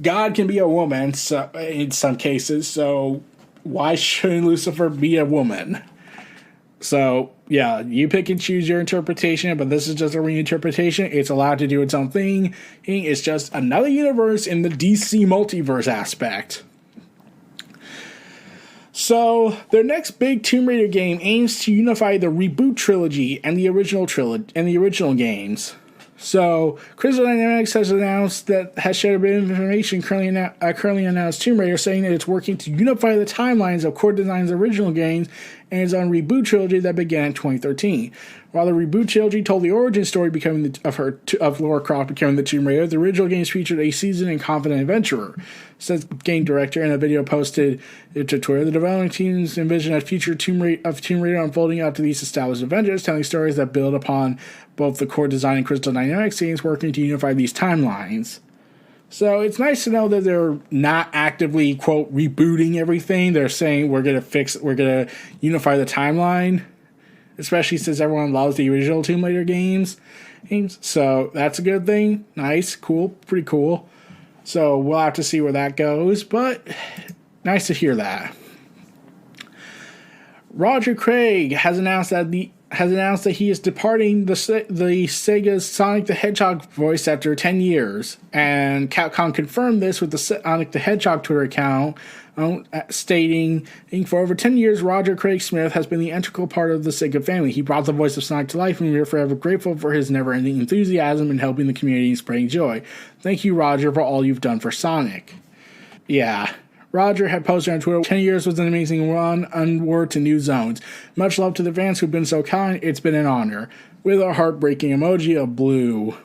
God can be a woman so, in some cases, so why shouldn't Lucifer be a woman? So, yeah, you pick and choose your interpretation, but this is just a reinterpretation. It's allowed to do its own thing. It's just another universe in the DC multiverse aspect. So, their next big Tomb Raider game aims to unify the reboot trilogy and the original games. So, Crystal Dynamics has shared a bit of information currently announced Tomb Raider, saying that it's working to unify the timelines of Core Design's original games and its own reboot trilogy that began in 2013. While the reboot trilogy told the origin story of Lara Croft becoming the Tomb Raider, the original games featured a seasoned and confident adventurer. Says game director in a video posted to Twitter, the development teams envision a future Tomb Raider unfolding out to these established adventures, telling stories that build upon both the Core Design and Crystal Dynamics teams working to unify these timelines. So it's nice to know that they're not actively, quote, rebooting everything. They're saying we're going to unify the timeline, especially since everyone loves the original Tomb Raider games. So that's a good thing. Nice, cool, pretty cool. So we'll have to see where that goes, but nice to hear that. Roger Craig has announced that he is departing the Sega's Sonic the Hedgehog voice after 10 years. And Capcom confirmed this with the Sonic the Hedgehog Twitter account, stating, for over 10 years, Roger Craig Smith has been the integral part of the Sega family. He brought the voice of Sonic to life, and we are forever grateful for his never-ending enthusiasm in helping the community and spreading joy. Thank you, Roger, for all you've done for Sonic. Yeah. Roger had posted on Twitter, 10 years was an amazing run, onward to new zones. Much love to the fans who've been so kind, it's been an honor. With a heartbreaking emoji of blue.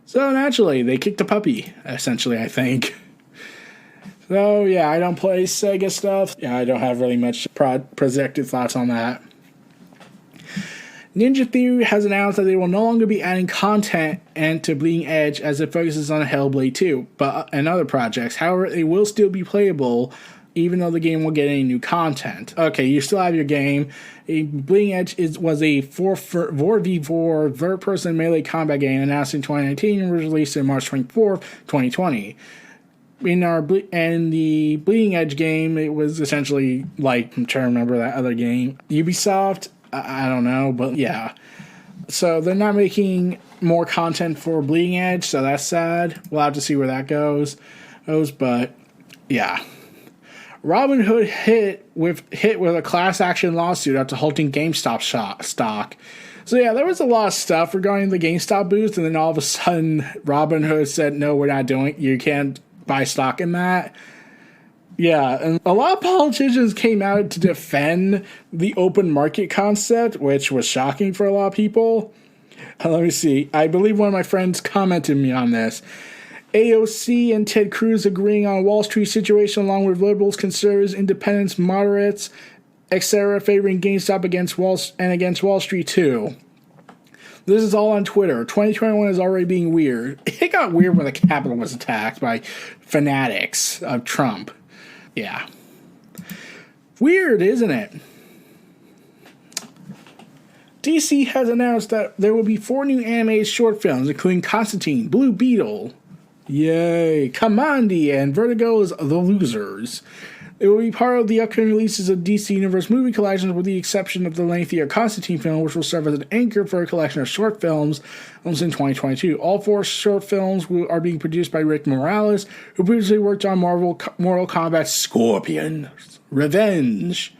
So naturally, they kicked a puppy, essentially, I think. So yeah, I don't play Sega stuff. Yeah, I don't have really much projected thoughts on that. Ninja Theory has announced that they will no longer be adding content to Bleeding Edge as it focuses on Hellblade 2 and other projects. However, it will still be playable even though the game will get any new content. Okay, you still have your game. Bleeding Edge was a 4v4 third-person melee combat game announced in 2019 and was released on March 24th, 2020. In the Bleeding Edge game, it was essentially like, I'm trying to remember that other game, Ubisoft. I don't know, but yeah. So they're not making more content for Bleeding Edge, so that's sad. We'll have to see where that goes. But yeah. Robinhood hit with a class action lawsuit after halting GameStop stock. So yeah, there was a lot of stuff regarding the GameStop boost, and then all of a sudden Robinhood said, no, we're not doing it. You can't buy stock in that. Yeah, and a lot of politicians came out to defend the open market concept, which was shocking for a lot of people. Let me see. I believe one of my friends commented me on this. AOC and Ted Cruz agreeing on Wall Street situation along with liberals, conservatives, independents, moderates, etc. favoring GameStop against Wall Street too. This is all on Twitter. 2021 is already being weird. It got weird when the Capitol was attacked by fanatics of Trump. Yeah. Weird, isn't it? DC has announced that there will be 4 new animated short films, including Constantine, Blue Beetle, yay, Kamandi, and Vertigo's The Losers. It will be part of the upcoming releases of DC Universe movie collections, with the exception of the lengthier Constantine film, which will serve as an anchor for a collection of short films in 2022. All 4 short films are being produced by Rick Morales, who previously worked on Mortal Kombat Scorpion Revenge.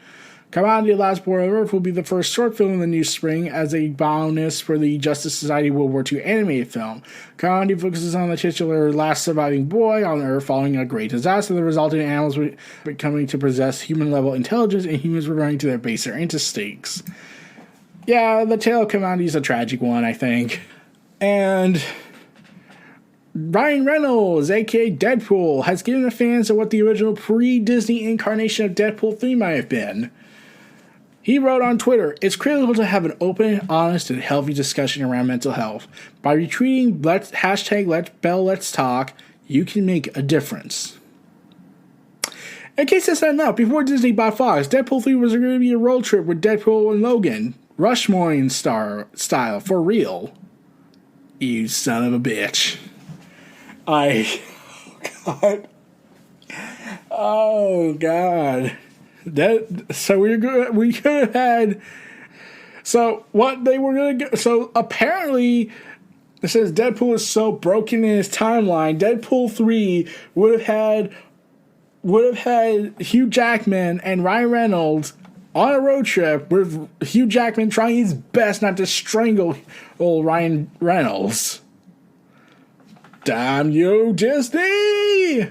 Kamandi Last Boy on Earth will be the first short film in the new spring as a bonus for the Justice Society World War II animated film. Kamandi focuses on the titular last surviving boy on Earth following a great disaster that resulted in animals becoming to possess human-level intelligence and humans reverting to their baser instincts. Yeah, the tale of Kamandi is a tragic one, I think. And Ryan Reynolds, aka Deadpool, has given the fans of what the original pre-Disney incarnation of Deadpool 3 might have been. He wrote on Twitter, "It's critical to have an open, honest, and healthy discussion around mental health. By retweeting #Let's Talk, you can make a difference." In case that's not enough, before Disney bought Fox, Deadpool 3 was going to be a road trip with Deadpool and Logan. Rushmore style, for real. You son of a bitch. Oh, God. We could have had. So what they were gonna get. So apparently, it says Deadpool is so broken in his timeline. Deadpool 3 would have had Hugh Jackman and Ryan Reynolds on a road trip with Hugh Jackman trying his best not to strangle old Ryan Reynolds. Damn you, Disney!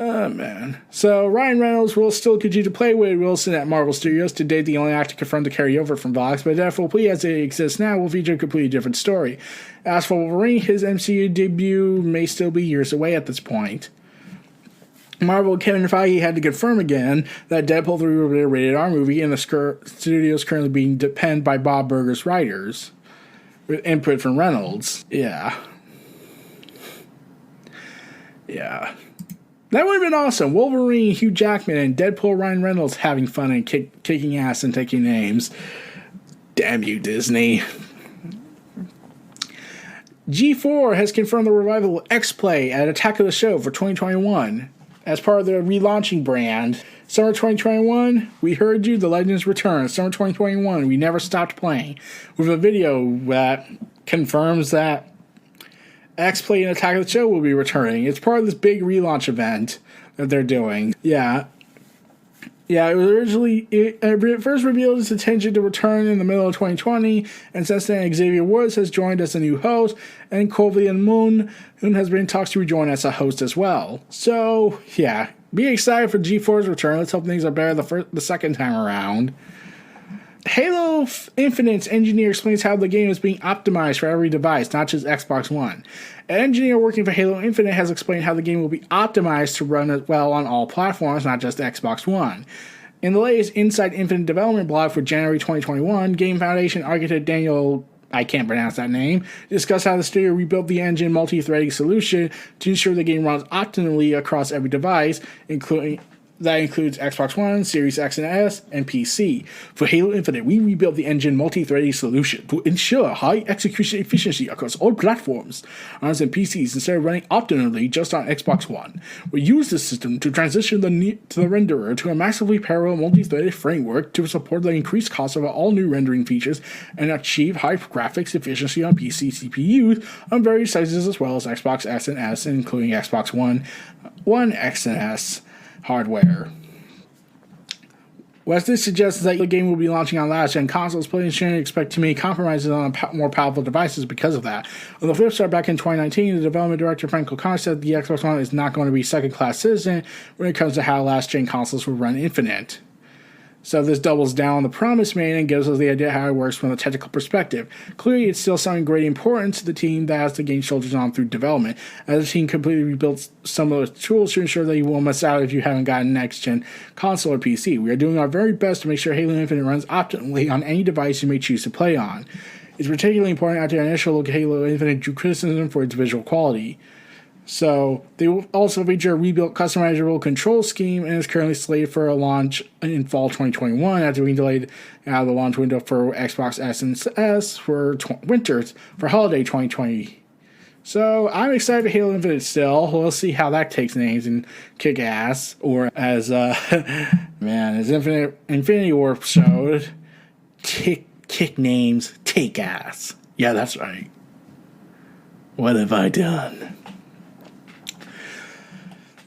Oh, man. So, Ryan Reynolds will still continue to play Wade Wilson at Marvel Studios. To date, the only actor confirmed to carry over from Vox, but Deadpool 3, as it exists now, will feature a completely different story. As for Wolverine, his MCU debut may still be years away at this point. Marvel and Kevin Feige had to confirm again that Deadpool 3 will be a rated R movie, and the studio is currently being penned by Bob Burger's writers, with input from Reynolds. Yeah. That would have been awesome. Wolverine, Hugh Jackman, and Deadpool Ryan Reynolds having fun and kicking ass and taking names. Damn you, Disney. G4 has confirmed the revival of X-Play at Attack of the Show for 2021 as part of their relaunching brand. Summer 2021, we heard you, the legends return. Summer 2021, we never stopped playing. With a video that confirms that X-Play and Attack of the Show will be returning. It's part of this big relaunch event that they're doing. Yeah, it was it first revealed its intention to return in the middle of 2020, and since then Xavier Woods has joined as a new host, and Kovian Moon has been in talks to rejoin as a host as well. So, yeah, be excited for G4's return. Let's hope things are better the second time around. Halo Infinite's engineer explains how the game is being optimized for every device, not just Xbox One. An engineer working for Halo Infinite has explained how the game will be optimized to run as well on all platforms, not just Xbox One. In the latest Inside Infinite development blog for January 2021, Game Foundation architect Daniel, I can't pronounce that name, discussed how the studio rebuilt the engine multi-threading solution to ensure the game runs optimally across every device, that includes Xbox One, Series X and S, and PC. For Halo Infinite, we rebuilt the engine multi-threading solution to ensure high execution efficiency across all platforms, ROMs and PCs instead of running optimally just on Xbox One. We used this system to transition the renderer to a massively parallel multi-threaded framework to support the increased cost of all new rendering features and achieve high graphics efficiency on PC CPUs on various sizes as well as Xbox S and S, including Xbox One X and S hardware. Wes this suggests that the game will be launching on last-gen consoles, players shouldn't expect too many compromises on more powerful devices because of that. On the flip side, back in 2019, the development director Frank O'Connor said the Xbox One is not going to be second-class citizen when it comes to how last-gen consoles will run Infinite. So this doubles down on the promise made and gives us the idea how it works from a technical perspective. Clearly, it's still something great importance to the team that has to gain soldiers on through development, as the team completely rebuilt some of the tools to ensure that you won't miss out if you haven't gotten next-gen console or PC. We are doing our very best to make sure Halo Infinite runs optimally on any device you may choose to play on. It's particularly important after our initial look at Halo Infinite drew criticism for its visual quality. So, they will also feature a rebuilt customizable control scheme and is currently slated for a launch in fall 2021 after being delayed out of the launch window for Xbox S and S for holiday 2020. So, I'm excited for Halo Infinite still. We'll see how that takes names and kick ass. Or as, as Infinity War showed, kick names, take ass. Yeah, that's right. What have I done?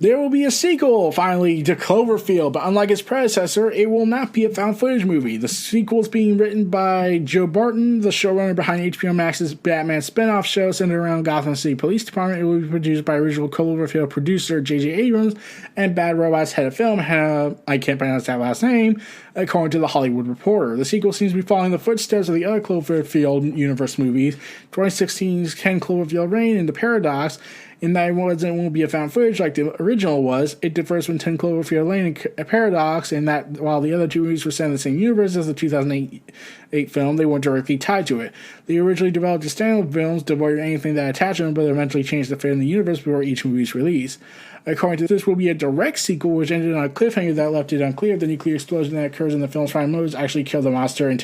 There will be a sequel, finally, to Cloverfield, but unlike its predecessor, it will not be a found footage movie. The sequel is being written by Joe Barton, the showrunner behind HBO Max's Batman spinoff show centered around Gotham City Police Department. It will be produced by original Cloverfield producer J.J. Abrams and Bad Robot's head of film, I can't pronounce that last name, according to The Hollywood Reporter. The sequel seems to be following the footsteps of the other Cloverfield universe movies, 2016's Ken Cloverfield Reign and The Paradox, in that it won't be a found footage like the original was. It differs from 10 Cloverfield Lane and Paradox in that while the other two movies were set in the same universe as the 2008 film, they weren't directly tied to it. They originally developed as standalone films, devoid of anything that attached them, but eventually changed the fate of the universe before each movie's release. According to this, will be a direct sequel, which ended on a cliffhanger that left it unclear if the nuclear explosion that occurs in the film's final movies actually killed the monster and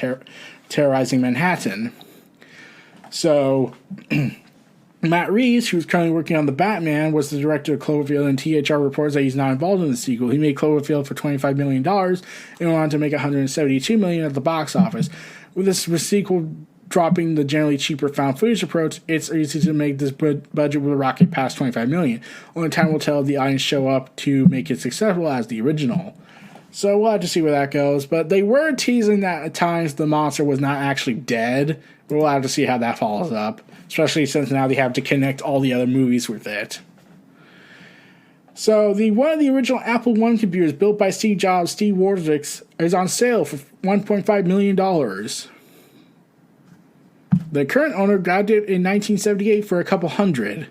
terrorizing Manhattan. So... Matt Reeves, who's currently working on The Batman, was the director of Cloverfield, and THR reports that he's not involved in the sequel. He made Cloverfield for $25 million and went on to make $172 million at the box office. With this sequel dropping the generally cheaper found footage approach, it's easy to make this budget will rocket past $25 million. Only time will tell if the audience show up to make it successful as the original. So we'll have to see where that goes. But they were teasing that at times the monster was not actually dead. We'll have to see how that follows up, especially since now they have to connect all the other movies with it. So one of the original Apple I computers built by Steve Jobs, Steve Wozniak, is on sale for $1.5 million. The current owner grabbed it in 1978 for a couple hundred.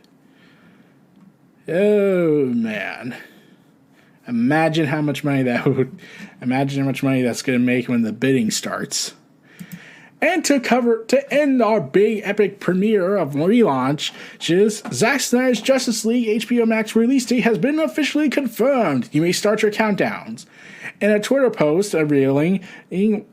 Oh man. Imagine how much money that's going to make when the bidding starts. And to end our big epic premiere of relaunch, Zack Snyder's Justice League HBO Max release date has been officially confirmed. You may start your countdowns. In a Twitter post revealing, it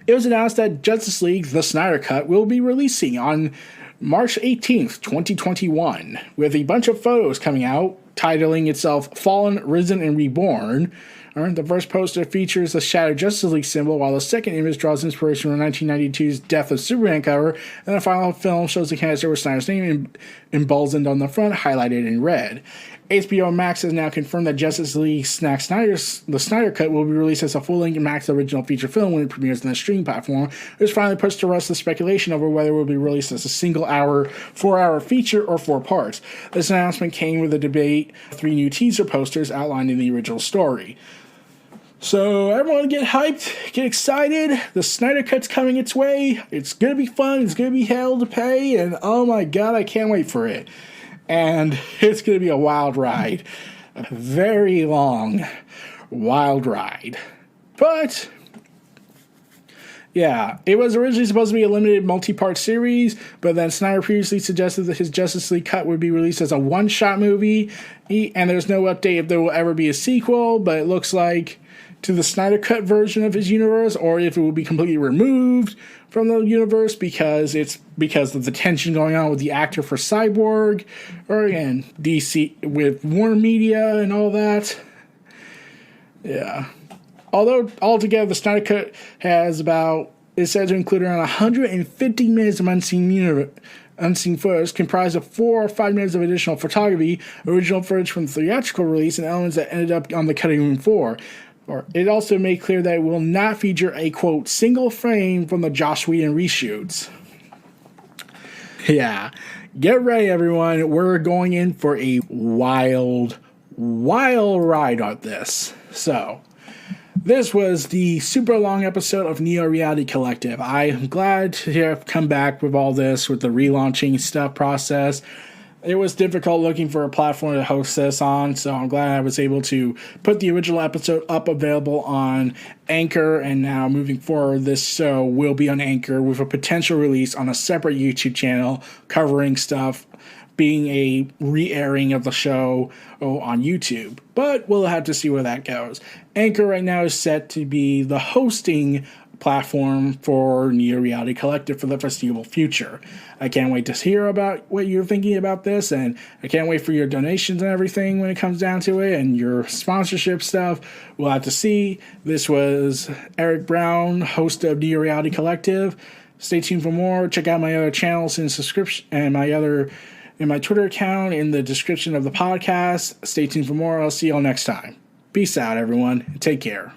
was announced that Justice League: The Snyder Cut will be releasing on March 18th, 2021, with a bunch of photos coming out, titling itself Fallen, Risen, and Reborn. The first poster features the Shattered Justice League symbol, while the second image draws inspiration from 1992's Death of Superman cover, and the final film shows the canister with Snyder's name emblazoned on the front, highlighted in red. HBO Max has now confirmed that Justice League The Snyder Cut will be released as a full-length Max original feature film when it premieres on the streaming platform, which finally puts to rest the speculation over whether it will be released as a single-hour, 4-hour feature or 4 parts. This announcement came with a debate, 3 new teaser posters outlining the original story. So everyone get hyped, get excited. The Snyder Cut's coming its way. It's going to be fun. It's going to be hell to pay. And oh my God, I can't wait for it. And it's going to be a wild ride. A very long, wild ride. But, yeah, it was originally supposed to be a limited multi-part series, but then Snyder previously suggested that his Justice League Cut would be released as a one-shot movie. And there's no update if there will ever be a sequel, but it looks like to the Snyder Cut version of his universe, or if it will be completely removed from the universe because of the tension going on with the actor for Cyborg, or again, DC with Warner Media and all that. Yeah. Although altogether the Snyder Cut has is said to include around 150 minutes of unseen footage, comprised of 4 or 5 minutes of additional photography, original footage from the theatrical release, and elements that ended up on the cutting room floor. It also made clear that it will not feature a, quote, single frame from the Joss Whedon reshoots. Yeah, get ready, everyone. We're going in for a wild, wild ride on this. So, This was the super long episode of Neo Reality Collective. I'm glad to have come back with all this, with the relaunching stuff process. It was difficult looking for a platform to host this on, so I'm glad I was able to put the original episode up available on Anchor, and now moving forward, this show will be on Anchor with a potential release on a separate YouTube channel covering stuff, being a re-airing of the show on YouTube. But we'll have to see where that goes. Anchor right now is set to be the hosting platform for Neo Reality Collective for the foreseeable future. I can't wait to hear about what you're thinking about this, and I can't wait for your donations and everything when it comes down to it, and your sponsorship stuff. We'll have to see. This was Eric Brown, host of Neo Reality Collective. Stay tuned for more. Check out my other channels and subscription and my Twitter account in the description of the podcast. Stay tuned for more. I'll see y'all next time. Peace out, everyone, and take care.